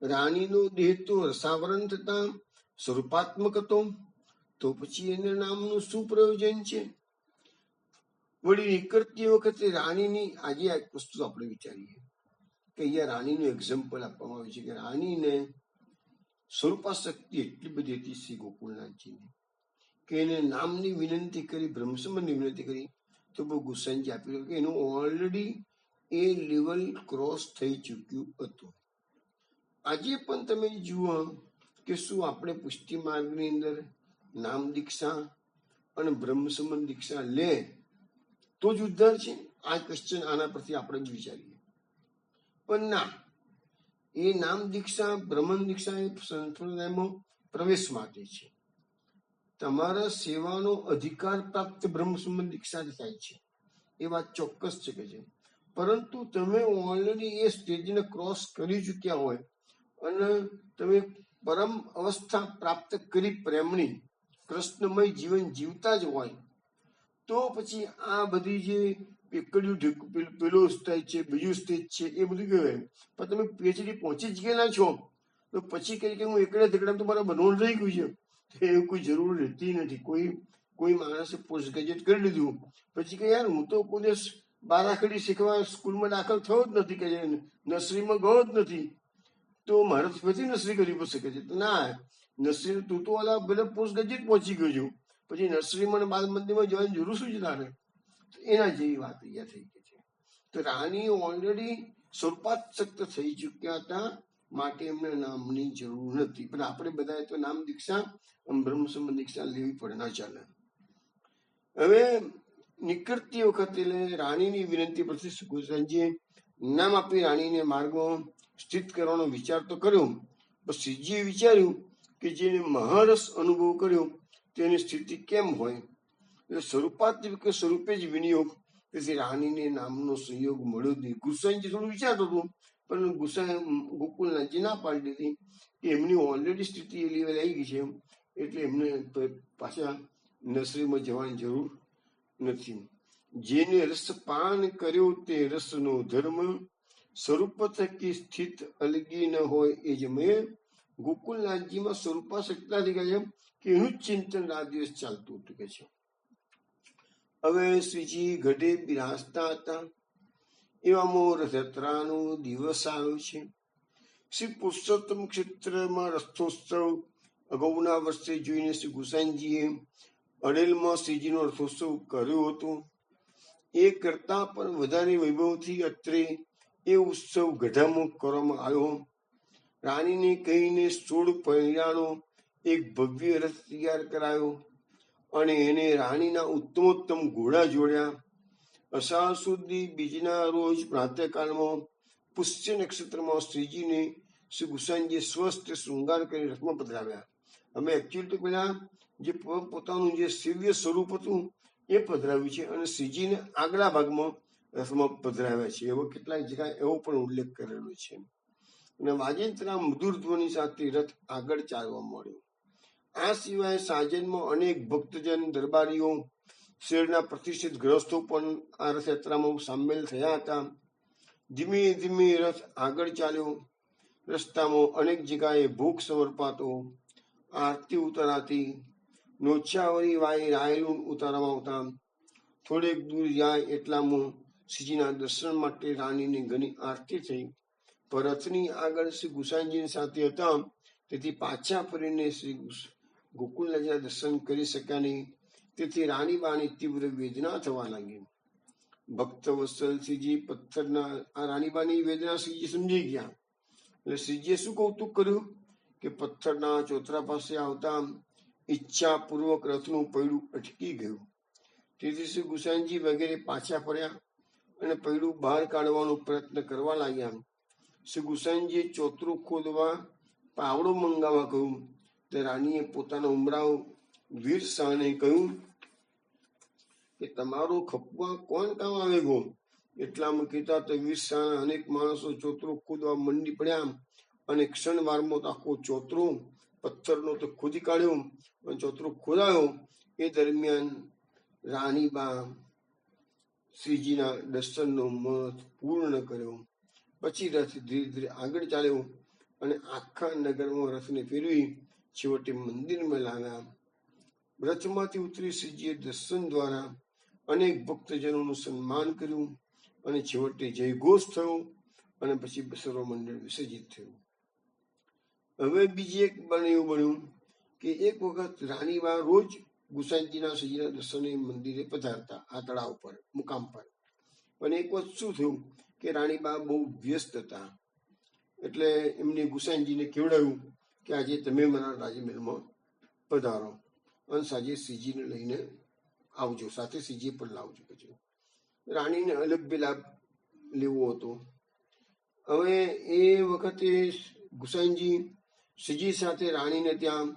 રાણીનો દેહ તો રસાવરણ થતા સ્વરૂપાત્મક હતો, તો પછી એના નામનું શું પ્રયોજન છે? વળી નીકળતી વખતે રાણીની, આજે એક વસ્તુ આપણે વિચારીએ કે અહીંયા રાણીનું એક્ઝામ્પલ આપવામાં આવ્યું છે કે રાણીને સ્વરૂપાશક્તિ એટલી બધી હતી શ્રી ગોકુળનાથજીને કે એને નામની વિનંતી કરી, બ્રહ્મસંબંધની વિનંતી કરી તો બહુ ગુસાઈજી આપી રહ્યું કે એનું ઓલરેડી એ લેવલ ક્રોસ થઈ ચૂક્યું હતું. આજે પણ તમે જુઓ કે શું આપણે પુષ્ટિ માર્ગની અંદર નામ દીક્ષા અને બ્રહ્મ સંબંધ દીક્ષા લે તો જ ઉદ્ધાર છે? આ ક્વેશ્ચન આના પરથી આપણે જ વિચારીએ. પણ ના, એ નામ દીક્ષા બ્રહ્મન દીક્ષા એ સંપ્રદાયમાં પ્રવેશ માટે છે. તમારા સેવાનો અધિકાર પ્રાપ્ત બ્રહ્મ સંબંધ દીક્ષાથી થાય છે, એ વાત ચોક્કસ છે કે છે. પરંતુ તમે ઓલરેડી એ સ્ટેજને ક્રોસ કરી ચૂક્યા હોય અને તમે પરમ અવસ્થા પ્રાપ્ત કરી પ્રેમની, કૃષ્ણમય જીવન જીવતા જ હોય, તો પછી આ બધી જે એકડ્યું પેલો સ્ટેજ છે, બીજું સ્ટેજ છે, એ બધું કહેવાય. પણ તમે પીએચડી પહોંચી જ ગયેલા છો તો પછી કઈ કે હું એકડા ધકડા તો મારા બનવાનું રહી ગયું છે, એવું કોઈ જરૂર રહેતી નથી. કોઈ માણસે પોસ્ટ ગ્રેજ્યુએટ કરી લીધું પછી કે યાર હું તો કોઈ દિવસ બારાખડી શીખવા સ્કૂલમાં દાખલ થયો જ નથી, કે નર્સરીમાં ગયો જ નથી, તો મારે પછી નર્સરી કરવી પડશે કે છે. ના, નર્સરી તું તો ઓલા ભલે પોસ્ટ ગ્રેજ્યુએટ પહોંચી ગયો છું, પછી નર્સરીમાં બાલ મંદિરમાં જવાની જરૂર શું છે તારે? એના જેવી વાત અહીંયા થઈ ગઈ છે. તો રાણી ઓલરેડી સ્વરૂપાસક્ત થઈ ચૂક્યા હતા, માટે એમને નામની જરૂર નથી. પણ આપણે બધાએ તો નામ દીક્ષા બ્રહ્મ સંબંધ દીક્ષા લેવી પડે, ના ચાલે. હવે નીકળતી વખતે રાણીની વિનંતી પરથી સુખુસાનજીએ નામ આપી રાણીને માર્ગમાં સ્થિત કરવાનો વિચાર તો કર્યો. પણ શ્રીજીએ વિચાર્યું કે જેને મહારસ અનુભવ કર્યો તેની સ્થિતિ કેમ હોય, એટલે સ્વરૂપાત્મક સ્વરૂપે જ વિનિયોગ, તેથી રાણીને નામનો સંયોગ મળ્યો જ નહીં. ગુસાઈજી થોડું વિચારતો હતો, પણ ગોકુલનાથજી ના પાડી દીધી કે એમની ઓલરેડી સ્થિતિ એ લેવલ આવી ગઈ છે, એટલે એમને પાછા નર્સરીમાં જવાની જરૂર નથી. જેને રસ પાન કર્યો તે રસનો ધર્મ, સ્વરૂપ થકી સ્થિત અલગી ન હોય એ જ મેં. ગોકુલનાથજીમાં સ્વરૂપા શકતા થઈ ગયા છે કે એનું જ ચિંતન રાત દિવસ ચાલતું હતું કે છે. હવે શ્રીજી ગઢે બિરાજતા હતા, એવામાં રથયાત્રાનો દિવસ આવ્યો છે. શ્રી પુરુષોત્તમ ક્ષેત્રમાં રથોત્સવ અગાઉના વર્ષે જોઈને શ્રી ગુસાઈજીએ અડેલમાં શ્રીજીનો રથોત્સવ કર્યો હતો. એ કરતા પણ વધારે વૈભવથી અત્રે એ ઉત્સવ ગઢામાં કરવામાં આવ્યો. રાણીને કહીને 16 પૈડાનો એક ભવ્ય રથ તૈયાર કરાયો અને એને રાણીના ઉત્તમોત્તમ ઘોડા જોડ્યા. અષાઢ સુધી બીજના રોજ પ્રાતઃકાળમાં પુષ્ય નક્ષત્રમાં શ્રીજીને શ્રી ગુસાઈજીએ સ્વસ્થ શૃંગાર કરી રથમાં પધરાવ્યા. અમે એકચ્યુઅલી તો પેલા જે પોતાનું જે શિવ્ય સ્વરૂપ હતું એ પધરાવ્યું છે અને શ્રીજીને આગલા ભાગમાં રથમાં પધરાવ્યા છે. એવો કેટલાક જગ્યાએ એવો પણ ઉલ્લેખ કરેલો છે. અને વાજિંત્રના મધુર ધ્વનિ સાથે રથ આગળ ચાલવા માંડ્યો. આ સિવાય સાજનમાં અનેક ભક્તજન દરબારીઓ, શહેરના પ્રતિષ્ઠિત ગ્રહસ્થો પણ આ રથયાત્રામાં સામેલ થયા હતા. ધીમે ધીમે રથ આગળ ચાલ્યો. રસ્તામાં અનેક જગ્યાએ ભોગ સમર્પાતો, આરતી ઉતારાતી, નોછાવરી વાય રાયલું ઉતારવામાં આવતા. થોડેક દૂર જાય એટલામાં શ્રીજીના દર્શન માટે રાણીની ઘણી આરતી થઈ. પર રથની આગળ શ્રી ગુસાઈજીની સાથે હતા, તેથી પાછા ફરીને શ્રી ગોકુલનાથજીના દર્શન કરી શક્યા નહીં. તેથી રાણીબાની તીવ્ર વેદના થવા લાગી. ભક્ત વત્સલ શ્રીજી પથ્થરના આ રાણીબાની વેદના શ્રીજી સમજી ગયા. એટલે શ્રીજીએ શું કૌતુક કર્યું કે પથ્થરના ચોતરા પાસે આવતા ઈચ્છાપૂર્વક રથનું પૈડું અટકી ગયું. તેથી શ્રી ગુસાઈજી વગેરે પાછા ફર્યા અને પૈડું બહાર કાઢવાનો પ્રયત્ન કરવા લાગ્યા. શ્રી ગુસાઈજીએ ચોતરું ખોદવા પાવડો મંગાવવા કહ્યું. તે રાણીએ પોતાના ઉમરાવ વીર શાહને કહ્યું કે તમારો ખપવા કોણ કામ આવે ગો. એટલામાં કહેતા તો વીર શાહના અનેક માણસો ચોતરું ખોદવા મંડી પડ્યા અને ક્ષણવારમાં આખો ચોતરો પથ્થરનો તો ખોદી કાઢ્યો અને ચોતરો ખોદાયો. એ દરમિયાન રાણીબા શ્રીજીના દર્શનનો મત પૂર્ણ કર્યો. પછી રથ ધીરે ધીરે આગળ ચાલ્યો અને આખા નગરમાં રથને ફેરવી છેવટે મંદિરમાં લાવ્યા. રથમાંથી ઉતરી શ્રીજીએ દર્શન દ્વારા અનેક ભક્તજનોનું સન્માન કર્યું અને છેવટે જયઘોષ થયો અને પછી સર્વ મંડળ વિસર્જિત થયું. હવે બીજી એક એવું બન્યું કે એક વખત રાણીબા રોજ ગુસાઈજીના શ્રીજીના દર્શને મંદિરે પધારતા આ તળાવ પર મુકામ પર. પણ એક વખત શું થયું કે રાણીબા બહુ વ્યસ્ત હતા, એટલે એમને ગુસાઈજીને કેવડાવ્યું કે આજે તમે મારા રાજમહેલમાં પધારો અને સાંજે શ્રીજીને લઈને આવજો, સાથે શ્રીજી પણ લાવજો. પછી રાણીને અલગ બે લાભ લેવો હતો. હવે એ વખતે ગુસાઈજી શ્રીજી સાથે રાણીને ત્યાં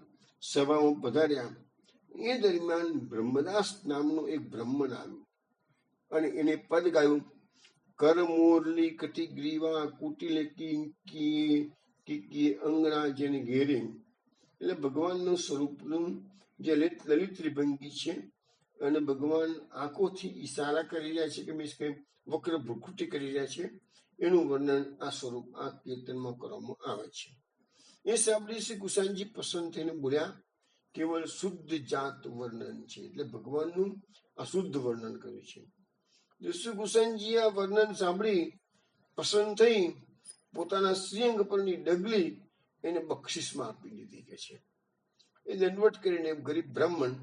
સભામાં પધાર્યા. એ દરમિયાન બ્રહ્મદાસ નામનો એક બ્રાહ્મણ આવ્યો અને એને પદ ગાયું, કર મોરલી કટી ગ્રીવા કુટિલે કી અંગના જેને ઘેરે. એટલે ભગવાનનું સ્વરૂપનું જે લલિત ત્રિભંગી છે અને ભગવાન આંખોથી ઈશારા કરી રહ્યા છે કે મીન્સ કે વક્ર ભ્રુકુટી કરી રહ્યા છે, એનું વર્ણન આ સ્વરૂપ આ કીર્તનમાં કરવામાં આવે છે. એ સાંભળી શ્રી ગુસાઈજી પસંદ થઈને બોલ્યા, કેવળ શુદ્ધ જાત વર્ણન છે. એટલે ભગવાનનું આ શુદ્ધ વર્ણન કર્યું છે. શ્રી ગુસાઈજી આ વર્ણન સાંભળી પસંદ થઈ પોતાના શ્રીઅંગ પરની ડગલી એને બક્ષિસમાં આપી દીધી કે છે. એ દંડવટ કરીને ગરીબ બ્રાહ્મણ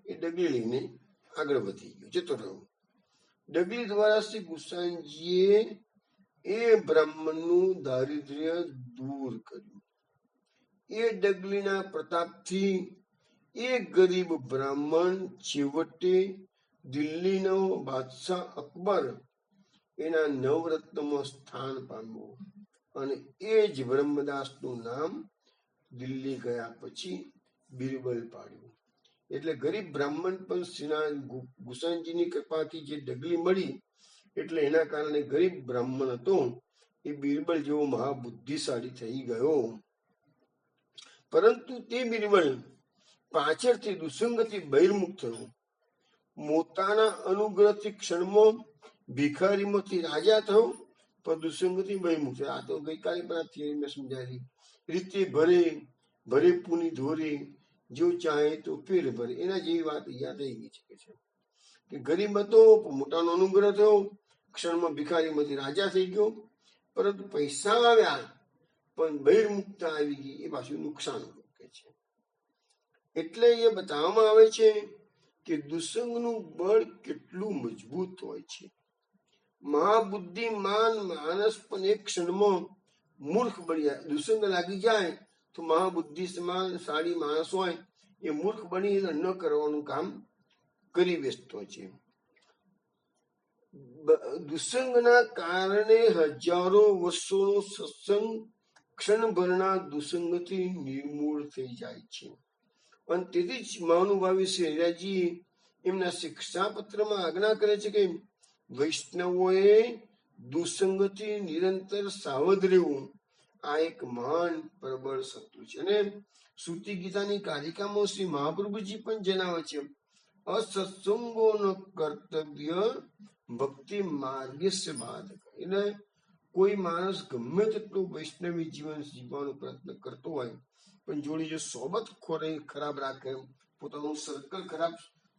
એ ડગલી લઈને આગળ વધી ગયો, જતો રહ્યો. ડગલી દ્વારા શ્રી ગુસાઈજીએ એ બ્રાહ્મણનું દારિદ્ર્ય દૂર કર્યું. એ ડગલીના પ્રતાપથી એ ગરીબ બ્રાહ્મણ છેવટે દિલ્હીનો બાદશાહ અકબર એના નવરત્નમાં સ્થાન પામ્યું અને એ જ બ્રહ્મદાસનું નામ દિલ્હી ગયા પછી બિરબલ પાડ્યું. એટલે ગરીબ બ્રાહ્મણ પણ શ્રીના ગુસાઈજીની કૃપાથી જે ડગલી મળી એટલે એના કારણે ગરીબ બ્રાહ્મણ હતો એ બિરબલ જેવો મહાબુદ્ધિશાળી થઈ ગયો. પરંતુ તે બિરબલ પાછળથી દુસંગથી બહિર્મુખ થયો. પોતાના અનુગ્રહથી ક્ષણમાં ભિખારીમાંથી રાજા થયો, પણ દુસંગથી બહિર્મુખ થયો. આ તો ગઈકાલે પણ આ થિયરી મેં સમજાવી. રીતે ભરે પુની ધોરે, જો ચાહે તો ફેર ભરે. એના જેવી વાત અહીંયા થઈ ગઈ છે કે ગરીબ હતો, મોટાનો અનુગ્રહ થયો, ક્ષણમાં ભિખારીમાંથી રાજા થઈ ગયો, પરંતુ પૈસા આવ્યા પણ બહિર્મુખતા આવી ગઈ, એ પાછું નુકસાન કે છે. એટલે એ બતાવવામાં આવે છે કે દુસંગનું બળ કેટલું મજબૂત હોય છે. મહાબુદ્ધિમાન માણસ પણ એક ક્ષણમાં મૂર્ખ બની જાય. દુસંગ લાગી જાય તો મહાબુદ્ધિશાળી માણસ હોય એ મૂર્ખ બની ન કરવાનું કામ કરી બેસતો છે. દુસંગના કારણે હજારો વર્ષોનો સત્સંગ ક્ષણભરના દુસંગથી નિર્મૂળ થઈ જાય છે. અને તેથી જ મહાનુભાવી શ્રી હરિરાયજીએ એમના શિક્ષાપત્રમાં આજ્ઞા કરે છે કે વૈષ્ણવોએ દુસંગથી નિરંતર સાવધ રહેવું. આ એક મહાન પ્રબળ શત્રુ છે. અને શ્રુતિ ગીતાની કારિકામાં શ્રી મહાપ્રભુજી પણ જણાવે છે, અસત્સંગો ન કર્તવ્ય ભક્તિ માર્ગસ્ય બાધક. એટલે કોઈ માણસ ગમે તેટલું વૈષ્ણવી જીવન જીવવાનો પ્રયત્ન કરતો હોય, પણ જોડે જો સોબત ખરાબ રાખે, પોતાનું સર્કલ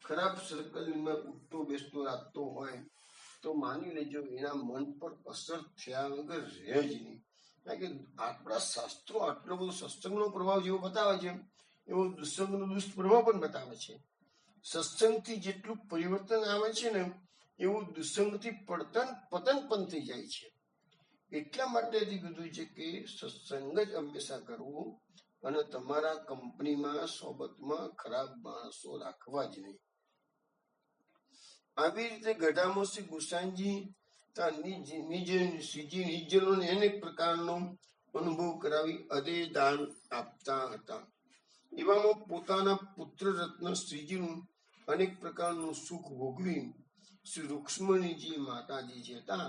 ખરાબ સર્કલમાં ઉઠતો બેસતો રાખતો હોય, તો માની લેજો એના મન પર અસર થયા વગર રહે જ નહીં. કારણ કે આપણા શાસ્ત્રો આટલો બધો સત્સંગનો પ્રભાવ જેવો બતાવે છે, એવો દુસંગનો દુષ્પ્રભાવ પણ બતાવે છે. સત્સંગથી જેટલું પરિવર્તન આવે છે ને, એવું દુસંગથી પતન પણ થઈ જાય છે. એટલા માટે કીધું છે કે સત્સંગ જ હંમેશા કરવું, અને તમારા કંપનીમાં સોબતમાં ખરાબ માણસો રાખવા જ નહીં. આવી રીતે ગઢામાં શ્રી ગુસાઈજી નિજજનોને અનેક પ્રકારનો અનુભવ કરાવી અદે દાન આપતા હતા. એવામાં પોતાના પુત્ર રત્ન શ્રીજીનું અનેક પ્રકારનું સુખ ભોગવી શ્રી રૂક્ષ્મણીજી માતાજી જે હતા,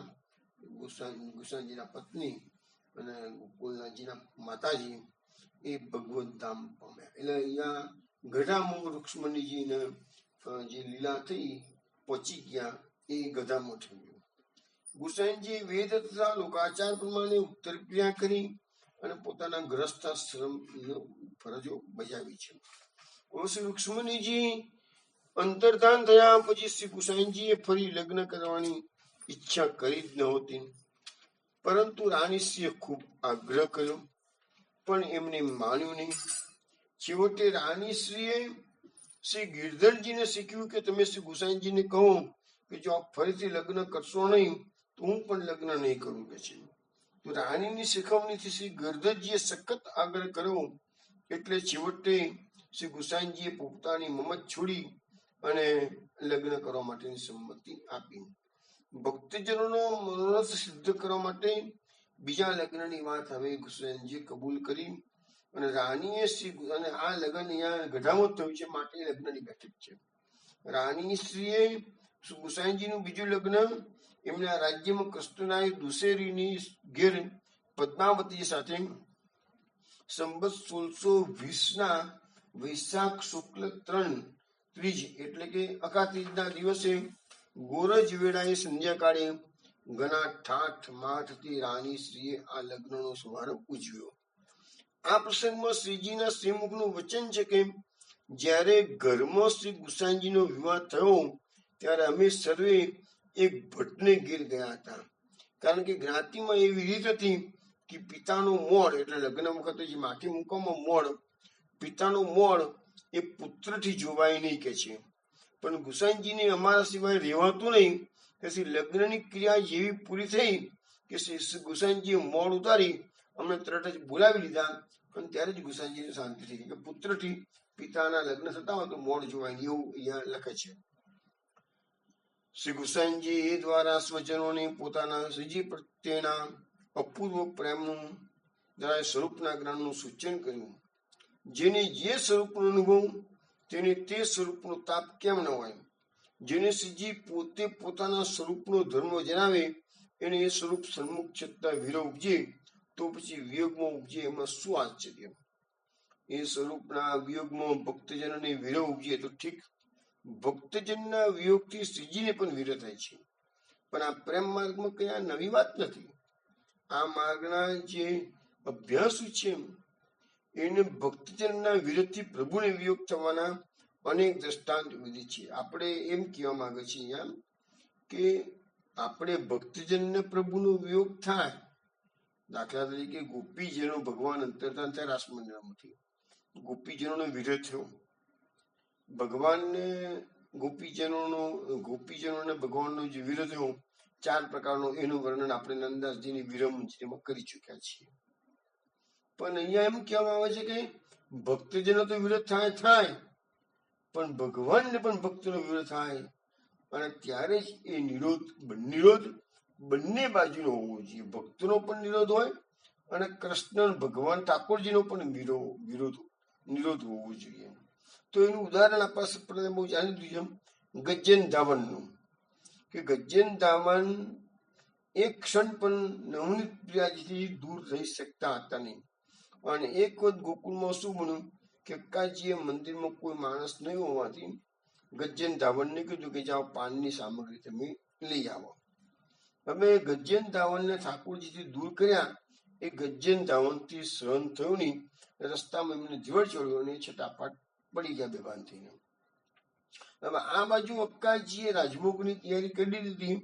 ગુસાઈજીના પત્ની અને ગોકુલનાથજીના માતાજી, એ ભગવત ધામ પામ્યા. એટલે અહીંયા ગઢામાં રૂક્ષ્મણીજીને જે લીલા થઈ પહોંચી ગયા, એ ગધામાં થયું. ગુસાઈજી વેદ તથા લોકાચાર પ્રમાણે ઉત્તર ક્રિયા કરી અને પોતાના ગ્રસ્થાશ્રમ ફરજો બજાવી છે. શ્રી રૂક્ષ્મણીજી અંતર્ધાન થયા પછી શ્રી ગુસાઈજીએ ફરી લગ્ન કરવાની ઈચ્છા કરી જ નહોતી, પરંતુ રાણીશ્રીએ ખૂબ આગ્રહ કર્યો, પણ એમને માન્યું નહીં. છેવટે રાણીશ્રીએ શ્રી ગિરધરજીને શીખ્યું કે તમે શ્રી ગુસાઈજીને કહો કે જો આપ ફરીથી લગ્ન કરશો નહીં તો હું પણ લગ્ન નહીં કરું કે છે. તો રાણીની શીખવણીથી શ્રી ગિરધરજીએ સખત આગ્રહ કર્યો, એટલે છેવટે શ્રી ગુસાઈજીએ પોતાની મમત છોડી અને લગ્ન કરવા માટેની સંમતિ આપી. ભક્તજનોનો મનોરથ સિદ્ધ કરવા માટે બીજા લગ્નની વાત હવે ગુસાઈજીએ કબૂલ કરી, અને રાણીએ અને આ લગ્ન અહીંયા ગઢામાં થયું છે, માટે લગ્નની બેઠક છે. રાણી શ્રીએ ગુસાઈજીનું બીજું લગ્ન એમના રાજ્યમાં કૃષ્ણરાય દુશેરીની ઘેર પદ્માવતી સાથે સંવત 1620 વૈશાખ શુક્લ 3 ત્રીજ એટલે કે અકાત્રીજના દિવસે ગોરજ વેળાએ સંધ્યાકાળે ઘણા ઠાઠ માઠથી રાણી શ્રીએ આ લગ્નનો શુભારંભ ઉજવ્યો. આ પ્રસંગમાં શ્રીજીના શ્રીમુખનું વચન છે કે જ્યારે ઘરમાં શ્રી ગુસાઈજીનો વિવાહ થયો ત્યારે અમે સર્વે એક ભટ્ટને ઘેર ગયા હતા. કારણ કે જ્ઞાતિમાં એવી રીત હતી કે પિતાનું મોડ, એટલે લગ્ન વખતે જે માટી મૂકવામાં મોડ, પિતાનું મોડ એ પુત્રથી જોવાય નહીં કે છે. પણ ગુસાઈજીને અમારા સિવાય રહેવાતું નહીં, તેથી લગ્નની ક્રિયા જેવી પૂરી થઈ કે શ્રી ગુસાઈજીએ મોડ ઉતારી અમને તરત જ બોલાવી લીધા, અને ત્યારે જ ગુસાઈજીને શાંતિ થઈ ગઈ કે પુત્રથી પિતાના લગ્ન થતા હોય તો મોડ જોવાય નહીં, એવું અહીંયા લખે છે. શ્રી ગુસાઈજી એ દ્વારા સ્વજનોને પોતાના શ્રીજી પ્રત્યેના અપૂર્વ પ્રેમનું દ્વારા સ્વરૂપના જ્ઞાનનું સૂચન કર્યું. જેને જે સ્વરૂપનો અનુભવ તેને તે સ્વરૂપનો તાપ કેમ ન હોય. જેને શ્રીજી પોતે પોતાના સ્વરૂપનો ધર્મ જણાવે એને એ સ્વરૂપ સન્મુખ છતાં વિરહ ઉપજે તો પછી વિયોગમાં ઉપજે એમાં શું આશ્ચર્ય? એ સ્વરૂપના વિયોગમાં ભક્તજનોને વિરહ ઉપજે તો ઠીક, ભક્તજનના વિયોગથી શ્રીજીને પણ વિરહ થાય છે, પણ આ પ્રેમ માર્ગમાં કઈ આ નવી વાત નથી. આ માર્ગના જે અભ્યાસુ છે એને ભક્તજનના વિરોધથી પ્રભુને વિયોગ થવાના અનેક દ્રષ્ટાંત વિધિ છે. આપણે એમ કહેવા માંગે છે અહીંયા કે આપણે ભક્તજનને પ્રભુનો વિયોગ થાય, દાખલા તરીકે ગોપીજનો ભગવાન અંતર્ધાન રાસ મંદિરમાંથી ગોપીજનોનો વિરોધ થયો, ભગવાનને ગોપીજનોને ભગવાનનો જે વિરોધ થયો 4 પ્રકારનો, એનું વર્ણન આપણે નંદાસજીની વિરમમાં કરી ચુક્યા છીએ. પણ અહીંયા એમ કહેવામાં આવે છે કે ભક્તજનો તો વિરોધ થાય, પણ ભગવાનને પણ ભક્તનો વિરોધ થાય, અને ત્યારે જ એ નિરોધ બંને બાજુનો હોવો જોઈએ. ભક્તનો પણ નિરોધ હોય અને કૃષ્ણ ભગવાન ઠાકોરજીનો પણ નિરોધ હોવો જોઈએ. તો એનું ઉદાહરણ આપણે બહુ જાણી દીધું છે ગજ્જન ધાવનનું, કે ગજ્જન ધાવન એક ક્ષણ પણ નવનીત પ્રિયાજીથી દૂર રહી શકતા હતા નહીં. અને એક વખત ગોકુળમાં શું બન્યું કે અક્કાજીએ મંદિરમાં કોઈ માણસ નહીં હોવાથી ગજ્જન ધાવનને કીધું કે જાઓ પાનની સામગ્રી તમે લઈ આવો. હવે ગજ્જન ધાવનને ઠાકોરજીથી દૂર કર્યા, એ ગજ્જન ધાવનથી સહન થયું નહીં, રસ્તામાં એમને જીવડ ચડ્યો અને છટાપાટ પડી ગયા બેભાન થઈને. હવે આ બાજુ અક્કાજીએ રાજભોગની તૈયારી કરી દીધી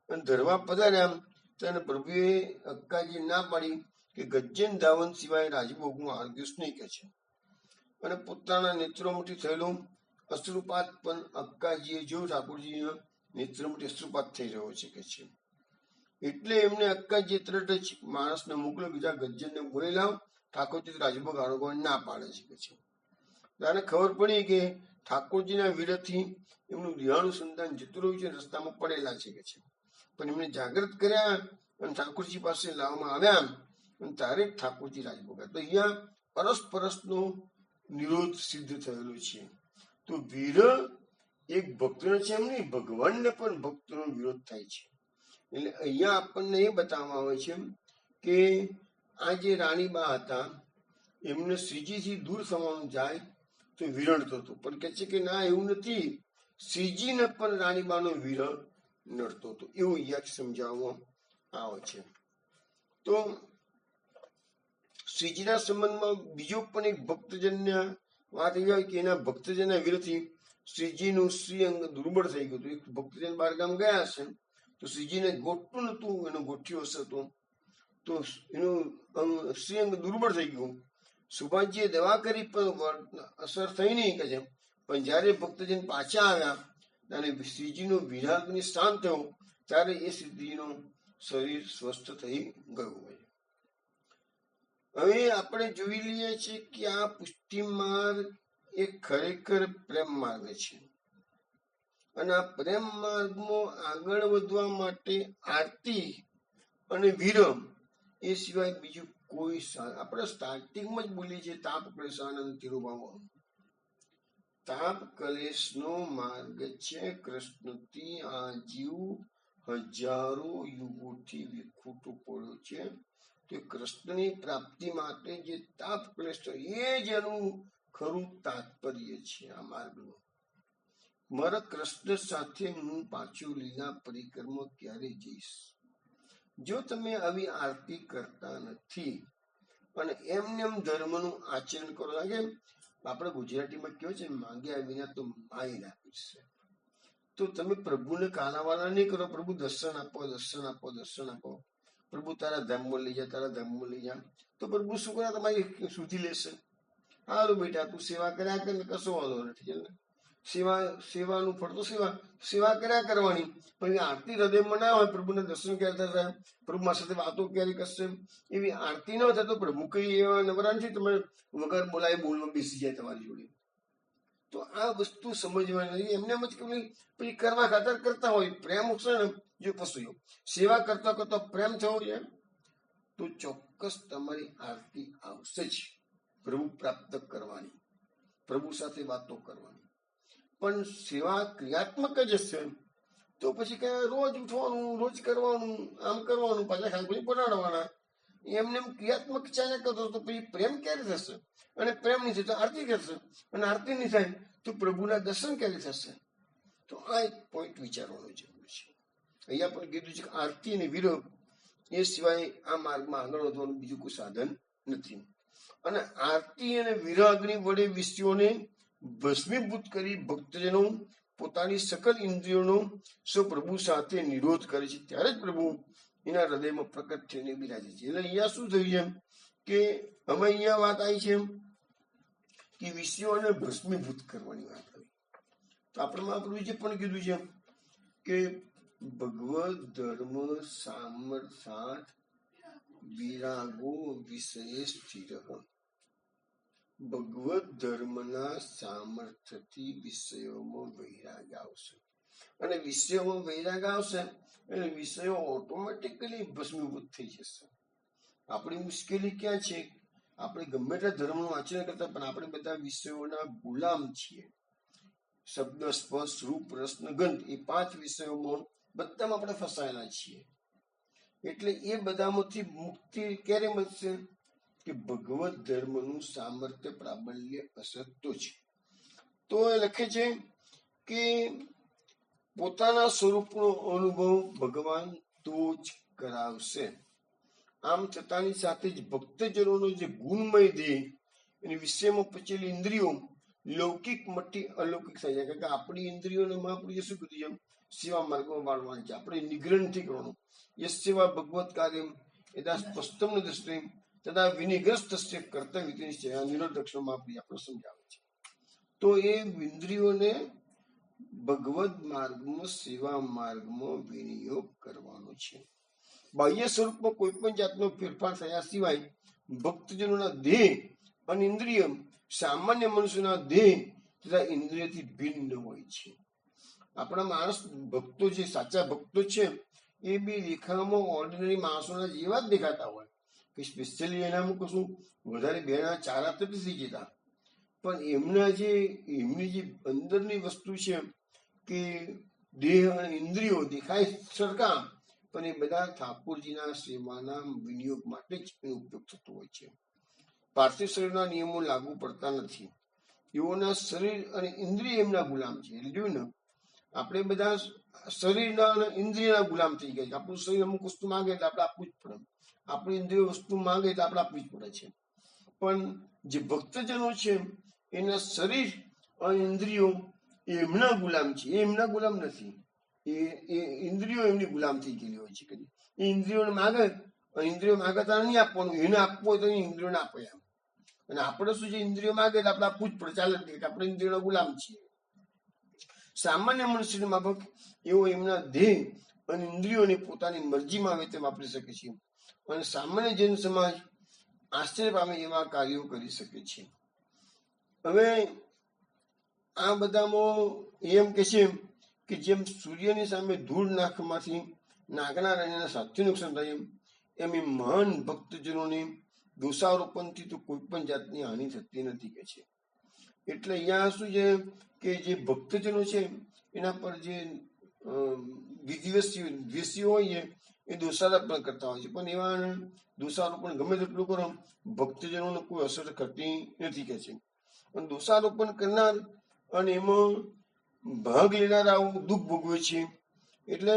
અને ધરવા પધાર્યા, ત્યારે પ્રભુએ અક્કાજી ના પાડી કે ગજ્જન ધાવન સિવાય રાજભોગનું આરગ્યુસ નહીં કે છે. અને પોતાના નેત્રોમાંથી થયેલું અશ્રુપાત પણ અક્કાજીએ જોયું, ઠાકોરજીના નેત્રોમાંથી અશ્રુપાત થઈ રહ્યો છે કે છે. એટલે એમને અક્કાજીએ તરત જ માણસને મોકલ્યો, બીજા ગજ્જનને બોલી લાવ, ઠાકોરજી રાજભોગ આરોગવાની ના પાડે છે કે છે. ત્યારે ખબર પડી કે ઠાકોરજીના વિરહથી એમનું દેહાનું સંતાન જતું રહ્યું છે, રસ્તામાં પડેલા છે કે છે. પણ એમને જાગૃત કર્યા અને ઠાકોરજી પાસે લાવવામાં આવ્યા, અને ત્યારે જ ઠાકોરજી રાજભોગ. તો અહીંયા પરસ્પરસનો નિરોધ સિદ્ધ થયેલો છે. તો વિરહ એક ભક્તનો છે એમ નહીં, ભગવાનને પણ ભક્તનો વિરોધ થાય છે. એટલે અહીંયા આપણને એ બતાવવામાં આવે છે કે આ જે રાણીબા હતા એમને શ્રીજીથી દૂર થવાનું જાય તો વિરહ થતો, પણ કહે છે કે ના એવું નથી, શ્રીજીને પણ રાણીબાનો વિરહ નડતો હતો, એવું અહીંયા સમજાવવામાં આવે છે. તો શ્રીજીના સંબંધમાં બીજો પણ એક ભક્તજન્ય વાત એવી હોય કે એના ભક્તજનના વિરોધથી શ્રીજીનું શ્રી અંગ દુર્બળ થઈ ગયું હતું. એક ભક્તજન બહારગામ ગયા હશે તો શ્રીજીને ગોઠતું નતું, એનો ગોઠ્યો હશે તો એનું શ્રી અંગ દુર્બળ થઈ ગયું. સુભાષજીએ દવા કરી પણ અસર થઈ નહીં કે છે. પણ જયારે ભક્તજન પાછા આવ્યા અને શ્રીજીનો વિરાગની શાંત થયો, ત્યારે એ શ્રીજીનું શરીર સ્વસ્થ થઈ ગયું. હવે આપણે જોઈ લઈએ છીએ કે આ પુષ્ટિ માર્ગ એ ખરેખર પ્રેમ માર્ગ છે, અને આ પ્રેમ માર્ગમાં આગળ વધવા માટે આરતી અને વિરમ એ સિવાય બીજું કોઈ આપણે સ્ટાર્ટિંગમાં જ બોલીએ છીએ તાપ ક્લેશાનંદ તિરુભાવ. તાપ કલેશનો માર્ગ છે કૃષ્ણથી આ જીવ હજારો યુગોથી વિખૂટો પડ્યો છે. તો કૃષ્ણની પ્રાપ્તિ માટે જે તાપ ક્લેશ એ જ એનું ખરું તાત્પર્ય છે આ માર્ગનું. મારા કૃષ્ણ સાથે હું પાછું લીલા પરિક્રમા ક્યારે જઈશ? જો તમે આવી આરતી કરતા નથી અને એમને એમ ધર્મનું આચરણ કરો, લાગે આપણે ગુજરાતીમાં કહ્યું છે માંગ્યા વિના તો માય રાખીશ. તો તમે પ્રભુને કાલાવાલા નહીં કરો, પ્રભુ દર્શન આપો, દર્શન આપો, દર્શન આપો, પ્રભુ તારા ધામમાં લઈ જા, તારા ધામમાં લઈ જા, તો પ્રભુ શું કરે તમારી સુધી લેશે. હારું બેટા તું સેવા કર્યા કર, કશો વાંધો નથી. સેવાનું ફળ તો સેવા કર્યા કરવાની, પણ આરતી હૃદયમાં ના હોય, પ્રભુને દર્શન કરતા થાય, પ્રભુ મારી સાથે વાતો ક્યારે કરશે, એવી આરતી ન થાય તો પ્રભુ કઈ એવા નવરાન છે તમે વગર બોલાય બોલવા બેસી જાય તમારી જોડે. તો આ વસ્તુ સમજવાની એમને એમ જ પછી કરવા ખાતર કરતા હોય. પ્રેમ છે ને જો પશુ સેવા કરતા કરતા પ્રેમ થયો છે તો ચોક્કસ તમારી આરતી આવશે જ. પ્રભુ પ્રાપ્ત કરવાની, પ્રભુ સાથે વાતો કરવાની, પણ સેવા ક્રિયાત્મક જ હશે. તો પછી કે રોજ ઉઠવાનું, રોજ કરવાનું, આમ કરવાનું, પાછા ખાંગળી પડાડવાના, એમને એમ ક્રિયાત્મક ચાલ્યા કરતો તો પછી પ્રેમ ક્યારે થશે? અને પ્રેમ નહીં થાય તો આરતી કરશે, અને આરતી નહીં થાય તો પ્રભુના દર્શન ક્યારે થશે? તો આ એક પોઈન્ટ વિચારવાનો જરૂર છે. અહીંયા પણ કીધું છે કે આરતી અને વિરહ એ સિવાય આ માર્ગમાં આગળ વધવાનું બીજું કોઈ સાધન નથી. અને આરતી અને વિરહ અગ્નિ વડે વિષયોને ભસ્મીભૂત કરી ભક્તજનો પોતાની સકલ ઇન્દ્રિયોનો પ્રભુ સાથે નિરોધ કરે છે, ત્યારે જ પ્રભુ એના હૃદયમાં પ્રકટ થઈને બિરાજે છે. એટલે અહીંયા શું થયું છે કે હવે અહીંયા વાત આવી છે કે વિષયોને ભસ્મીભૂત કરવાની વાત આવી. તો આપણે મહાપ્રભુજી પણ કીધું છે કે ભગવદ ધર્મ સામર્થાત વિરાગો વિષય સ્થિર. ભગવદ ધર્મના સામર્થ્યથી વિષયોમાં વૈરાગ આવશે, અને વિષયોમાં વૈરાગ આવશે એટલે વિષયો ઓટોમેટિકલી ભસ્મીભૂત થઈ જશે. આપણી મુશ્કેલી ક્યાં છે? આપણે ગમે તે ધર્મનું આચરણ કરતા પણ આપણે બધા વિષયોના ગુલામ છીએ. શબ્દ, સ્પર્શ, રૂપ, રસ, ગંધ એ 5 વિષયોમાં બધામાં આપણે ફસાયેલા છીએ. એટલે એ બધામાંથી મુક્તિ ક્યારે મળશે? કે ભગવત ધર્મનું સામર્થ્ય પ્રાબલ્ય હશે તો જ. તો એ લખે છે કે પોતાના સ્વરૂપનો અનુભવ ભગવાન તો જ કરાવશે. આમ થતાની સાથે જ ભક્તજનોનો જે ગુણમય દેહ એની વિષયમાં પચેલી ઇન્દ્રિયો લૌકિક મટી અલૌકિક થઈ જાય. કારણ કે આપણી ઇન્દ્રિયોને મહાપુરુષે શું કીધું છે? સેવા માર્ગમાં વાળવાની છે. આપણે નિગ્રહ નથી કરવાનું. યસ સેવા ભગવત કાર્યમ યદા સ્પષ્ટમ ન દ્રષ્ટે તથા વિનિગ્રસ્તસ્ય કર્તવ્ય નિશ્ચય નિરોધક્ષનો મહાપુરુષ આપણે સમજાવે છે. તો એ ઇન્દ્રિયોને ભગવદ માર્ગમાં, સેવા માર્ગમાં વિનિયોગ કરવાનો છે. બાહ્ય સ્વરૂપમાં કોઈ પણ જાતનો ફેરફાર થયા સિવાય ભક્તજનોના દેહ અને ઇન્દ્રિય સામાન્ય મનુષ્યના દેહ તથા ઇન્દ્રિયથી ભિન્ન હોય છે. આપણા માણસ ભક્તો છે, સાચા ભક્તો છે, એ બી દેખાવામાં ઓર્ડિનરી માણસોના જેવા જ દેખાતા હોય કે સ્પેશિયલી એનામાં કશું વધારે બેના ચારા તો નથી જતા, પણ એમની જે અંદરની વસ્તુ છે કે દેહ અને ઇન્દ્રિયો દેખાય સરખા, પણ એ બધા ઠાકોરજીના સેવાના વિનિયોગ માટે જ એનો ઉપયોગ થતો હોય છે. પાર્થિવ શરીરના નિયમો લાગુ પડતા નથી. એઓના શરીર અને ઇન્દ્રિય એમના ગુલામ છે. એટલે જોયું ને, આપણે બધા શરીરના અને ઇન્દ્રિયના ગુલામ થઈ ગયા છે. આપણું શરીર અમુક વસ્તુ માંગે એટલે આપણે આપવું જ પડે, આપણી ઇન્દ્રિય વસ્તુ માંગે એટલે આપણે આપવી જ પડે છે. પણ જે ભક્તજનો છે એના શરીર અને ઇન્દ્રિયો એમના ગુલામ છે, એ એમના ગુલામ નથી. એ ઇન્દ્રિયો એમની ગુલામ થઈ ગયેલી હોય છે. એ ઇન્દ્રિયોને માગે, ઇન્દ્રિયો માગે તો નહીં આપવાનું, એને આપવું હોય તો ઇન્દ્રિયોને આપે એમ. અને આપણે શું છે, ઇન્દ્રિયો માગે એટલે આપણે આપવું જ પડે, ચાલે કે આપણે ઇન્દ્રિયોના ગુલામ છીએ. સામાન્ય મનુષ્યના માફક એવો એમના દેહ અને ઇન્દ્રિયોને પોતાની મરજીમાં આવે તેમ વાપરી શકે છે, અને સામાન્ય જન સમાજ આશ્ચર્ય પામે એવા કાર્યો કરી શકે છે. હવે આ બધામાં એમ કે છે કે જેમ સૂર્યની સામે ધૂળ નાખવાથી નાગના રાણીના સાથી નુકસાન થાય એમ એ મહાન ભક્તજનોને દોષારોપણથી તો કોઈ પણ જાતની હાનિ થતી નથી કે છે. એટલે અહીંયા શું છે કે જે ભક્તજનો છે એના પર જે દ્વેષીઓ હોય એ દોષારોપણ કરતા હોય છે, પણ એવા દોષારોપણ ગમે તેટલું કરો ભક્તજનોને કોઈ અસર કરતી નથી કે છે. અને દોષારોપણ કરનાર અને એમાં ભાગ લેનારા દુઃખ ભોગવે છે. એટલે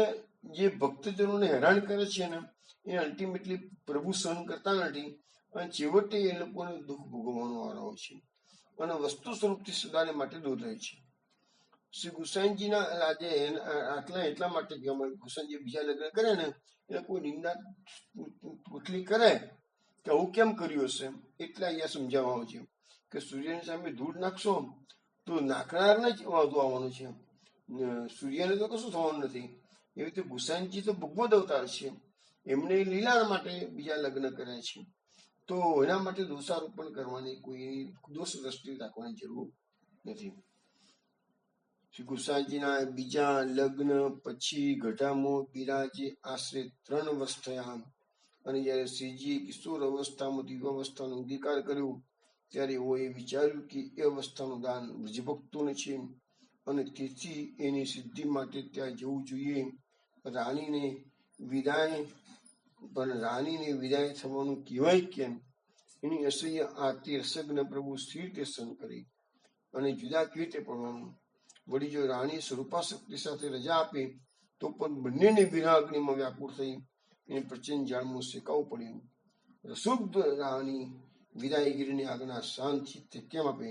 જે ભક્તજનોને હેરાન કરે છે ને એ અલ્ટિમેટલી પ્રભુ સહન કરતા નથી, અને છેવટે એ લોકોને દુઃખ ભોગવવાનો વારો હોય છે, અને વસ્તુ સ્વરૂપથી સદાને માટે દૂર રહે છે. શ્રી ગુસાઈજીના આજે આટલા એટલા માટે કે ગુસાઈજી બીજા લગ્ન કરે ને એટલે કોઈ નિંદા પુતલી કરે કે આવું કેમ કર્યું હશે, એટલે અહીંયા સમજાવવાનું છે કે સૂર્યની સામે ધૂળ નાખશો તો નાખનારને જ વાંધો આવવાનું છે, સૂર્યને તો કશું થવાનું નથી. એવી રીતે ગુસાઈજી તો ભગવદ અવતાર છે, એમને લીલા માટે બીજા લગ્ન કર્યા છે, તો એના માટે દોષારોપણ કરવાની કોઈ દોષ દ્રષ્ટિ રાખવાની જરૂર નથી. શ્રી ગુસાઈજીના બીજા લગ્ન પછી ગઢામાં બિરાજે આશરે 3 વર્ષ થયા, અને જયારે શ્રીજીએ કિશોર અવસ્થામાં દિવ્યાવસ્થાનો અંગીકાર કર્યો ત્યારે એઓએ વિચાર્યું કે એ અવસ્થાનું દાન બ્રજભક્તોને છે, અને તેથી એની સિદ્ધિ માટે ત્યાં જવું જોઈએ. રાણીને વિદાય પણ રાણીને વિદાય થવાનું કહેવાય કેમ? એની અસહ્ય આરતી રસજ્ઞ પ્રભુ સ્થિર રીતે સહન કરી અને જુદા કેવી રીતે પડવાનું? વળી જો રાણી સ્વરૂપાશક્તિ સાથે રજા આપે તો પણ બંનેને વિરાગ્નિમાં વ્યાકુળ થઈ એને પ્રચંડ જાળમાં શેકાવવું પડ્યું. રસુદ્ધ રાણી વિદાયગીરીની આજ્ઞા શાંત ચિત્તે કેમ આપે?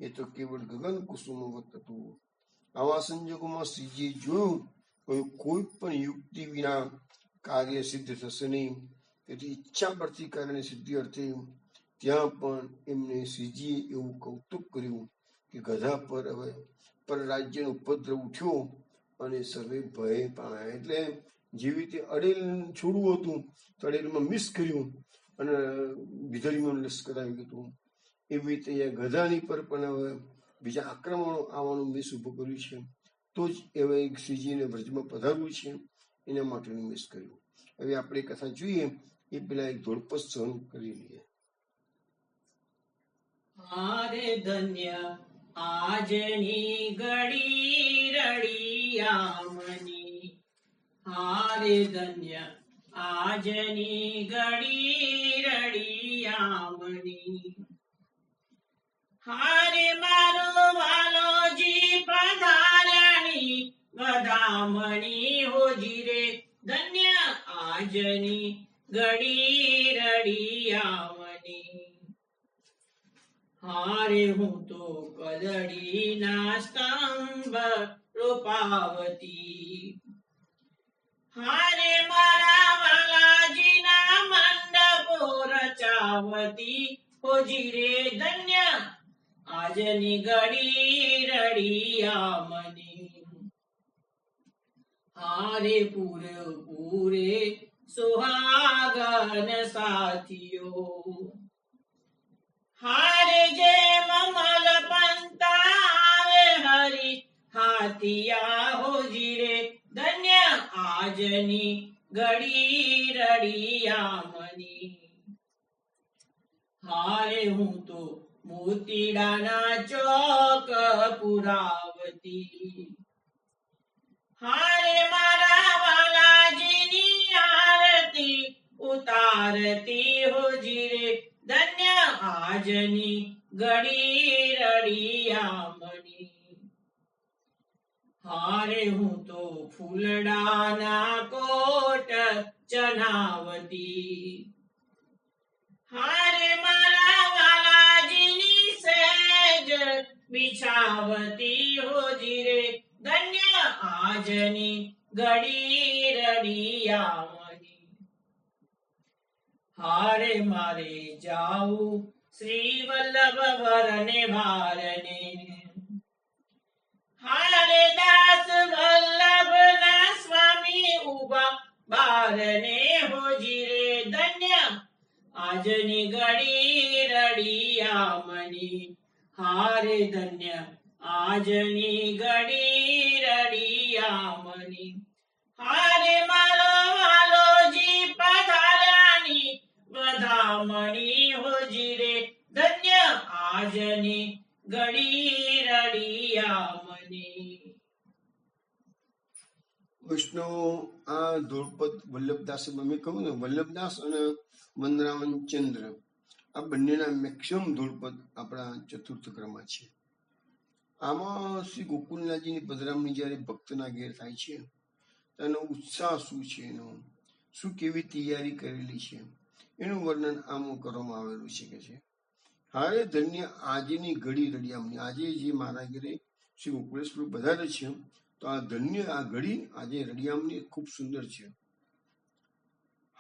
એ તો કેવળ ગગન કુસુમવત હતું. આવા સંજોગોમાં શ્રીજીએ જોયું કોઈ પણ યુક્તિ વિના કાર્ય સિદ્ધ થશે નહીં. તેથી ઈચ્છા પરથી કારણે સિદ્ધિ અર્થે ત્યાં પણ એમને શ્રીજીએ એવું કૌતુક કર્યું કે ગધા પર રાજ્યનો ઉપદ્રવ ઉઠ્યો અને સર્વે ભય પામ્યા. એટલે જેવી રીતે અડેલ છોડવું હતું તો અડેલમાં મિસ કર્યું અને વિધળીમાં લશ્કર આવી ગયું. એવી રીતે ગધાની પર પણ હવે બીજા આક્રમણો આવવાનું મિસ ઉભું કર્યું છે. તો જ હવે શ્રીજીને વ્રજમાં પધારવું છે એના માટેનું મિસ કર્યું. હવે આપણે કથા જોઈએ એ પેલા એક ધોળપદ સહન કરી લઈએ. હારે ધન્ય આજની ઘડી રળિયામણી, હારે ધન્ય આજની ઘડી રળિયામણી. હારે મારો વાલોજી પધાર્યાની વધામણી હોજી રે, ધન્ય આજની ઘડી રળિયામણી. હારે હું તો કદડીના સ્તંભ રૂપાવતી, હારે મારા વાલાજીના મંડપો રચાવતી હોજી રે, ધન્ય આજની ઘડી રળિયામણી. હારે પૂરે સુહાગન સાથીઓ, હારે જે મમલ પંતાવે હરી હાથિયા હોજી રે, ધન્ય આજની ઘડી રળિયામણી. હારે હું તો મોતીડાના ચોક પુરાવતી, હારે મારા વાલાજીની આરતી ઉતારતી હોજી રે, ધન્ય આજની ઘડી રળિયામણી. હારે હું તો ફૂલડાના કોટ ચનાવતી, હારે મારા વાલાજીની સેજ બિછાવતી હોજી રે, ધન્ય આજની ઘડી રળિયામણી. હારે મારે જાવું શ્રી વલ્લભ વરને ભારને, હારે દાસ વલ્લભ ના સ્વામી ઉભા બારને હોજી રે, ધન્ય આજની ઘડી રળિયામણી. હારે ધન્ય આજની ઘડી રળિયામણી. હારે મારો વાલોજી પધાર્યાની વધામણી હોજી રે, ધન્ય આજની ઘડી રળિયામણી. વૈષ્ણવ આ ધોળપદ વલ્લભદાસ મેં કહ્યું ને, વલ્લભદાસ અને વનરામન ચંદ્ર આ બંનેના મેક્સિમમ ધોળપદ આપણા ચતુર્થ ક્રમમાં છે. આમાં શ્રી ગોકુલનાથજીની પધરામણી જયારે ભક્તના ઘેર થાય છે તેનો ઉત્સાહ શું છે, એનો શું કેવી તૈયારી કરેલી છે એનું વર્ણન આમાં કરવામાં આવેલું છે કે છે હારે ધન્ય આજની ઘડી રળિયામણી. આજે જે મારા ઘરે શ્રી ગોકુલેશ્વર પધારે છે તો આ ધન્ય આ ઘડી આજે રળિયામણી ખૂબ સુંદર છે.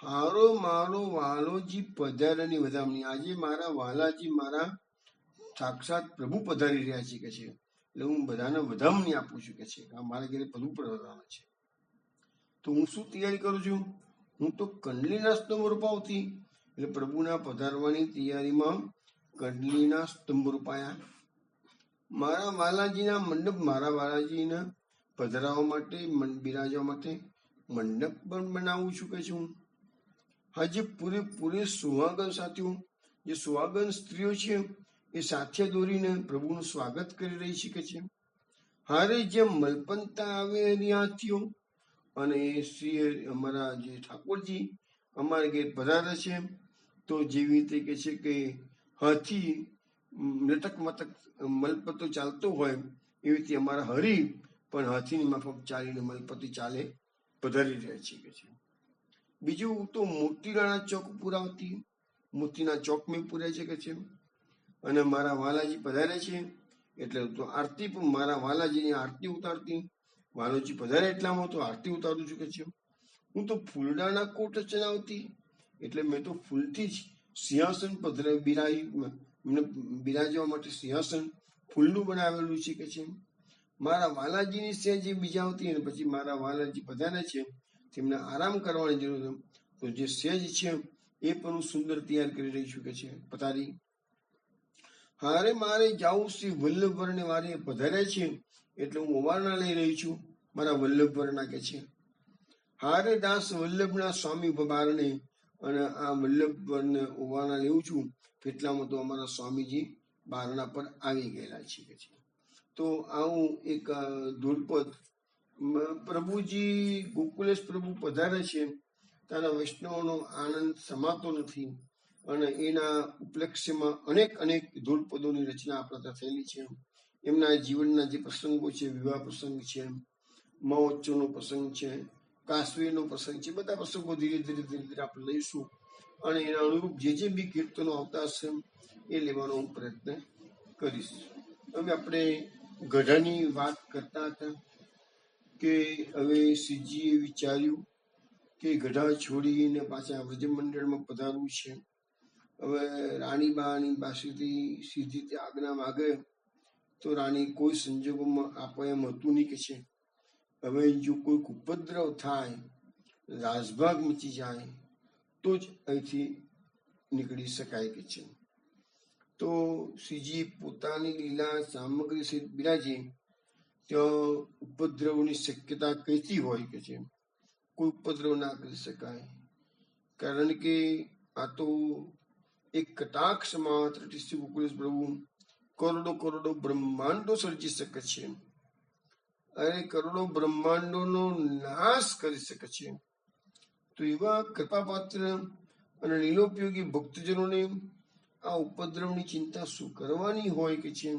હારો મારો વાલોજી પધાર્યાની વધામણી. આજે મારા વાલાજી મારા સાક્ષાત પ્રભુ પધારી રહ્યા છે કે છે, એટલે હું બધાને વધામણી આપું છું કે છે મારા ઘરે પ્રભુ પધારવાના છે. તો હું શું તૈયારી કરું છું? હું તો કંડલીના સ્તંભ રૂપાવતી, એટલે પ્રભુના પધારવાની તૈયારીમાં કંડલીના સ્તંભ રૂપાયા. મારા વાલાજીના મંડપ, મારા વાલાજીના પધરાવવા માટે બિરાજવા માટે મંડપ પણ બનાવું છું કે છું. હજી પૂરે સુહાગન સાથીઓ, જે સુહાગન સ્ત્રીઓ છે એ સાથે દોરીને પ્રભુનું સ્વાગત કરી રહી છે કે છે. હારે જેમ મલપંતા આવે એની હાથીઓ અને શ્રી અમારા જે ઠાકોરજી અમારે ઘેર પધારે છે, તો જેવી રીતે કે છે કે હાથી મૃતક મતક મલપતો ચાલતો હોય એવી રીતે અમારા હરિ પણ હાથીની માફક ચાલીને મલપતિ ચાલે પધારી રહ્યા છે કે છે. બીજું તો મોતીરાણા ચોક પુરાવતી મોતીના ચોક મેં પૂરે છે કે છે. અને મારા વાલાજી પધારે છે એટલે તો આરતી પણ મારા વાલાજીની આરતી ઉતારતી, વાલોજી પધારે એટલામાં તો આરતી ઉતારું છું કે છે. હું તો ફૂલડાના કોટ ચલાવતી એટલે મેં તો ફૂલથી જ સિંહાસન બિરાજવા માટે સિંહાસન ફૂલનું બનાવેલું છે કે છે. મારા વાલાજીની સેજ બીજાવતી અને પછી મારા વાલાજી પધારે છે તેમને આરામ કરવાની જરૂર તો જે સેજ છે એ પણ હું સુંદર તૈયાર કરી રહી છું કે છે પધારી. હારે મારે જાઉં શ્રી વલ્લભવરને વારે પધારે છે એટલે હું ઓવારણા લઈ રહી છું મારા વલ્લભવરના કે છે. હારે દાસ વલ્લભના સ્વામી બારણે અને આ વલ્લભવરને ઓવારણા લેવું છું એટલામાં તો અમારા સ્વામીજી બારણા પર આવી ગયેલા છે કે છે. તો આવું એક ધૂળપદ પ્રભુજી ગોકુલેશ પ્રભુ પધારે છે તારા વૈષ્ણવનો આનંદ સમાતો નથી અને એના ઉપલક્ષ્યમાં અનેક ધૂળપદોની રચના આપણા થયેલી છે. એમના જીવનના જે પ્રસંગો છે, વિવાહ પ્રસંગ છે, મહોત્સવનો પ્રસંગ છે, કાશ્મીરનો પ્રસંગ છે, બધા પ્રસંગો ધીરે ધીરે આપણે લઈશું અને એના અનુરૂપ જે બી કીર્તનો આવતા હશે એ લેવાનો હું પ્રયત્ન કરીશ. હવે આપણે ગઢાની વાત કરતા હતા કે હવે શ્રીજીએ વિચાર્યું કે ગઢા છોડીને પાછા વ્રજમંડળમાં પધારવું છે. હવે રાણીબાની પાસેથી સીધી તે આજ્ઞા માગે તો રાણી કોઈ સંજોગોમાં આપે એમ હતું નહીં કે છે. હવે જો કોઈ ઉપદ્રવ થાય, રાજભાગ મચી જાય તો જ અહીંથી નીકળી શકાય કે છે. તો શ્રીજી પોતાની લીલા સામગ્રી સહિત બિરાજે ત્યાં ઉપદ્રવની શક્યતા કઈથી હોય કે છે. કોઈ ઉપદ્રવ ના કરી શકાય કારણ કે આ તો એક કટાક્ષ માત્ર શ્રી ગોકુલેશ પ્રભુ કરોડો બ્રહ્માંડો સર્જી શકે છે. અરે કરોડો બ્રહ્માંડોનો નાશ કરી શકે છે. તો એવા કૃપાપાત્ર અને લીલોપયોગી ભક્તજનોને આ ઉપદ્રવની ચિંતા શું કરવાની હોય કે છે.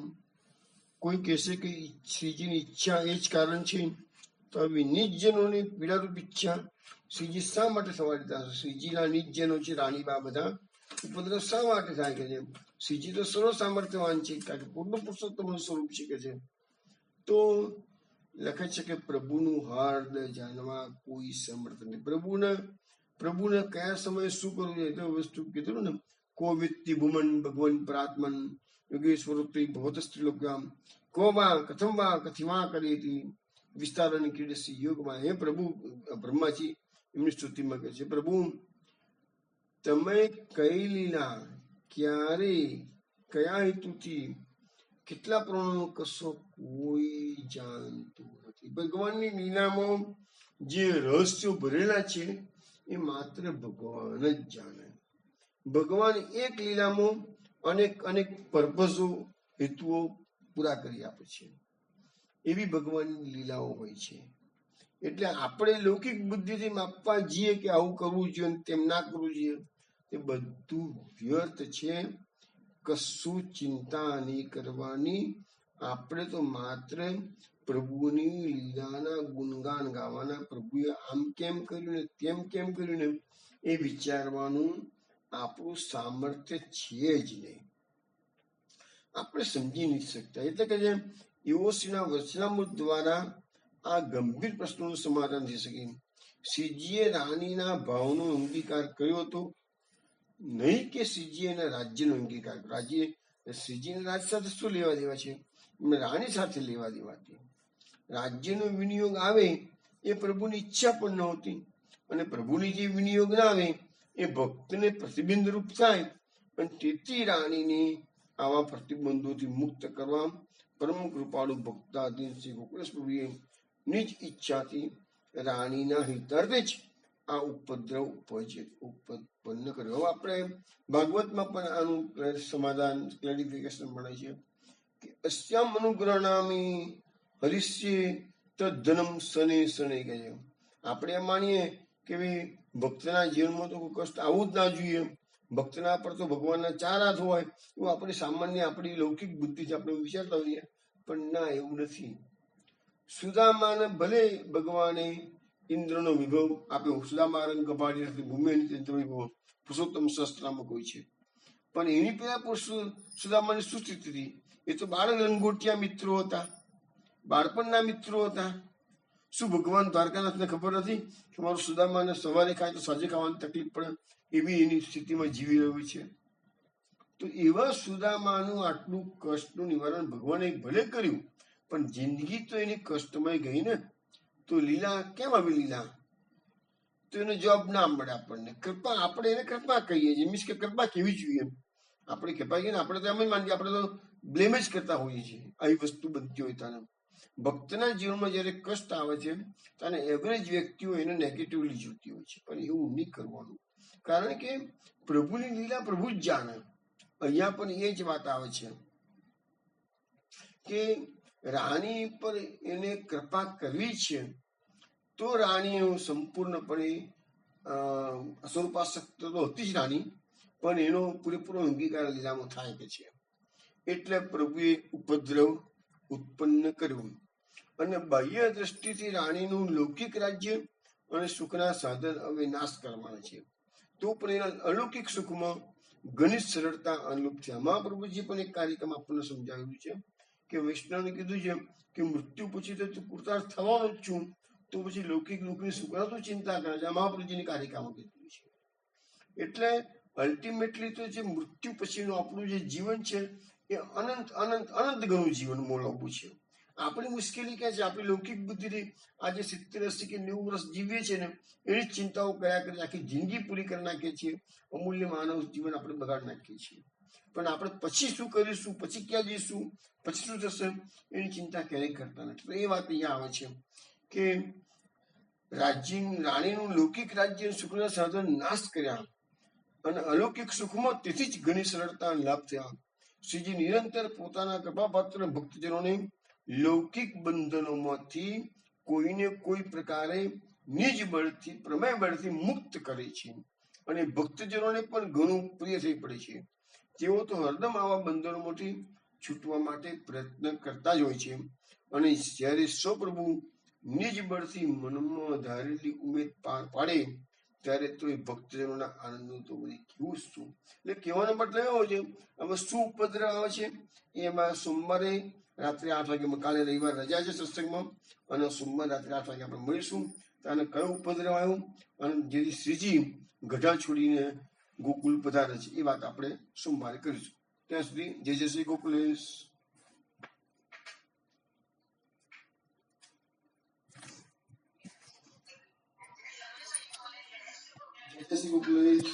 કોઈ કહેશે કે શ્રીજીની ઈચ્છા એ જ કારણ છે, તો આવી નિજજનોની પીડારૂપ ઈચ્છા શ્રીજી શા માટે સવારતા હશે? શ્રીજીના નિજજનો છે રાણીબા, બધા ઉપદ્રવ શા માટે થાય કે છે? શ્રીજી તો સર્વ સામર્થ્યવાન છે કારણ કે પૂર્ણ પુરુષોત્તમ સ્વરૂપ છે કે છે. તો લખે છે કે પ્રભુનું હાર્દ જાણવા કોઈ સમર્થ નહીં. પ્રભુને કયા સમયે શું કરવું છે તો વસ્તુ કીધું ને, કો વિત્તિ ભૂમન ભગવન પરાત્મન યોગેશ્વરોત્રી ભગવત સ્ત્રીલોક્યામ કો વા કથમ વા કથિમા કરી હતી વિસ્તારની ક્રીડસી યોગમાં. હે પ્રભુ, બ્રહ્માજી એમની સ્તુતિમાં કહે છે, પ્રભુ તમે કઈ લીલા, ક્યારે, કયા હેતુથી, કેટલા પ્રમાણનો કશો કોઈ જાણતું નથી. ભગવાનની લીલામાં જે રહસ્યો ભરેલા છે એ માત્ર ભગવાન જ જાણે. ભગવાન એક લીલામાં અનેક પર્પઝો, હેતુઓ પૂરા કરી આપે છે. એવી ભગવાનની લીલાઓ હોય છે. એટલે આપણે લૌકિક બુદ્ધિથી માપવા જઈએ કે આવું કરવું જોઈએ તેમ ના કરવું જોઈએ, એ બધું વ્યર્થ છે. કશું ચિંતા નહીં કરવાની. આપણે તો માત્ર પ્રભુની લીલાના ગુણગાન ગાવાના. પ્રભુએ આમ કેમ કર્યું ને તેમ કેમ કર્યું ને એ વિચારવાનું આપણું સામર્થ્ય છે જ નહીં. આપણે સમજી નથી શકતા. એટલે કે જે એઓસીના વચનામૃત દ્વારા આ ગંભીર પ્રશ્નોનું સમાધાન થઈ શકે. શ્રીજીએ રાણીના ભાવનો અંગીકાર કર્યો હતો, નહીં કે શ્રીજીએ એના રાજ્યનો અંગીકાર. શ્રીજીના રાજ સાથે શું લેવા દેવા છે? રાણી સાથે લેવા દેવા હતી. રાજ્યનો વિનિયોગ આવે એ પ્રભુની ઈચ્છા પણ નહોતી, અને પ્રભુની જે વિનિયોગ ના આવે એ ભક્તને પ્રતિબિંબ રૂપ થાય. અને તેથી રાણીને આવા પ્રતિબંધોથી મુક્ત કરવા પરમ કૃપાળુ ભક્તાધીન શ્રી ગોકુલેશ પ્રભુએ નિજ ઈચ્છાથી રાણીના હિતાર્થે જ આ ઉપદ્રવ ઉત્પન્ન કર્યો. હવે આપણે ભાગવતમાં પણ આનું સમાધાન ક્લેરિફિકેશન મળે છે કે અસ્યામ અનુગ્રહણામી હરિષ્યે તદ્ધનમ શને શને કહે છે. આપણે એમ માનીએ કે ભાઈ ભક્તના જીવનમાં તો કોઈ કષ્ટ આવવું જ ના જોઈએ, ભક્તના પર તો ભગવાનના 4 હાથ હોય, એવું આપણે સામાન્ય આપણી લૌકિક બુદ્ધિથી આપણે વિચારતા હોઈએ, પણ ના, એવું નથી. સુદામાને ભલે ભગવાને ઇન્દ્રનો વિભવ આપ્યો, સુદામા રંગ કપાળી ભૂમિ પુરુષોત્તમ શસ્ત્રામાં કોઈ છે, પણ એની પહેલા સુદામાની શું સ્થિતિ હતી? એ તો બાળ લંગોટિયા મિત્રો હતા, બાળપણના મિત્રો હતા. શું ભગવાન દ્વારકાનાથને ખબર નથી કે મારું સુદામાને સવારે ખાય તો સાંજે ખાવાની તકલીફ પડે, એવી એની સ્થિતિમાં જીવી રહ્યું છે? તો એવા સુદામાનું આટલું કષ્ટનું નિવારણ ભગવાને ભલે કર્યું, પણ જિંદગી તો એની કષ્ટમય ગઈ ને. તો લીલા કેમ આવી? લીલા તો એનો જવાબ ના મળે આપણને. કૃપા, આપણે એને કૃપા કહીએ છીએ, મીન્સ કે કૃપા કેવી જોઈએ. આપણે કૃપા કહીએ ને, આપણે તો એમ જ માનીએ, આપણે તો બ્લેમ જ કરતા હોઈએ છીએ આવી વસ્તુ બનતી હોય ત્યારે. ભક્તના જીવનમાં જયારે કષ્ટ આવે છે ત્યારે એવરેજ વ્યક્તિઓ એને નેગેટિવલી જોતી હોય છે, પણ એવું નહીં કરવાનું. કારણ કે પ્રભુની લીલા પ્રભુ જ જાણે. અહીંયા પણ એ જ વાત આવે છે કે રાણી પર એને કૃપા કરવી છે, તો રાણીઓ સંપૂર્ણપણે સ્વરૂપાસક્ત તો હતી જ રાણી, પણ એનો પૂરેપૂરો અંગીકાર લીલામાં થાય કે છે. એટલે પ્રભુએ ઉપદ્રવ ઉત્પન્ન કર્યું અને બાહ્ય દ્રષ્ટિથી રાણીનું લૌકિક રાજ્ય અને સુખના સાધન હવે નાશ કરવાના છે. તો પણ એના અલૌકિક સુખમાં ઘણી સરળતા અનુરૂપ છે. મહાપ્રભુજી પણ એક કાર્યક્રમ આપણને સમજાવ્યું છે કે વૈષ્ણવને કીધું છે કે મૃત્યુ પછી તો તું કૃતાર્થ થવાનો જ છું, તો પછી લૌકિક દુઃખની સુખના તું ચિંતા કરે છે. આ મહાપ્રભુજીની કાર્યક્રમમાં કીધું છે. એટલે અલ્ટિમેટલી તો જે મૃત્યુ પછીનું આપણું જે જીવન છે એ અનંત અનંત અનંત ઘણું જીવન મોલાવવું છે. આપણી મુશ્કેલી ક્યાં છે? આપણી લૌકિક બુદ્ધિથી આજે 70, 80 કે 90 વર્ષ જીવીએ છીએ ને, એની જ ચિંતાઓ કર્યા કરી આખી જિંદગી પૂરી કરી નાખીએ છીએ, અમૂલ્ય માનવ જીવન આપણે બગાડી નાખીએ છીએ. પણ આપણે પછી શું કરીશું, પછી ક્યાં જઈશું, પછી શું થશે, એની ચિંતા ક્યારેય કરતા નથી. તો એ વાત અહીંયા આવે છે કે રાણીનું લૌકિક રાજ્ય સુખના સાધન નાશ કર્યા અને અલૌકિક સુખમાં તેથી જ ઘણી સરળતા લાભ થયા. શ્રીજી નિરંતર પોતાના કૃપાપાત્ર ભક્તજનોને લૌકિક બંધનોમાંથી કોઈને કોઈ પ્રકારે નિજ બળથી, પ્રમેય બળથી મુક્ત કરે છે અને ભક્તજનોને પણ ઘણું પ્રિય થઈ પડે છે. તેઓ તો હરદમ આવા બંધનોમાંથી છૂટવા માટે પ્રયત્ન કરતા જ હોય છે. અને જ્યારે સ્વપ્રભુ નિજ બળથી મનમાં ધારેલી ઉમેદ પાર પાડે ત્યારે તો એ ભક્તજનોના આનંદનું તો કેવું શું. એટલે કહેવાનો મતલબ એવો છે, હવે શું ઉપદ્રવ આવે છે એમાં સોમવારે રાત્રે 8 વાગે, કાલે રવિવાર રજા છે સત્સંગમાં, અને સોમવાર રાત્રે 8 વાગે આપણે મળીશું. અને કયો ઉપદ્રવ આવ્યો અને જેથી શ્રીજી ગઢા છોડીને ગોકુલ પધારે છે એ વાત આપણે સોમવારે કરીશું. ત્યાં સુધી જય જય શ્રી ગોકુલેશ. જય શ્રી ગોકુલેશ.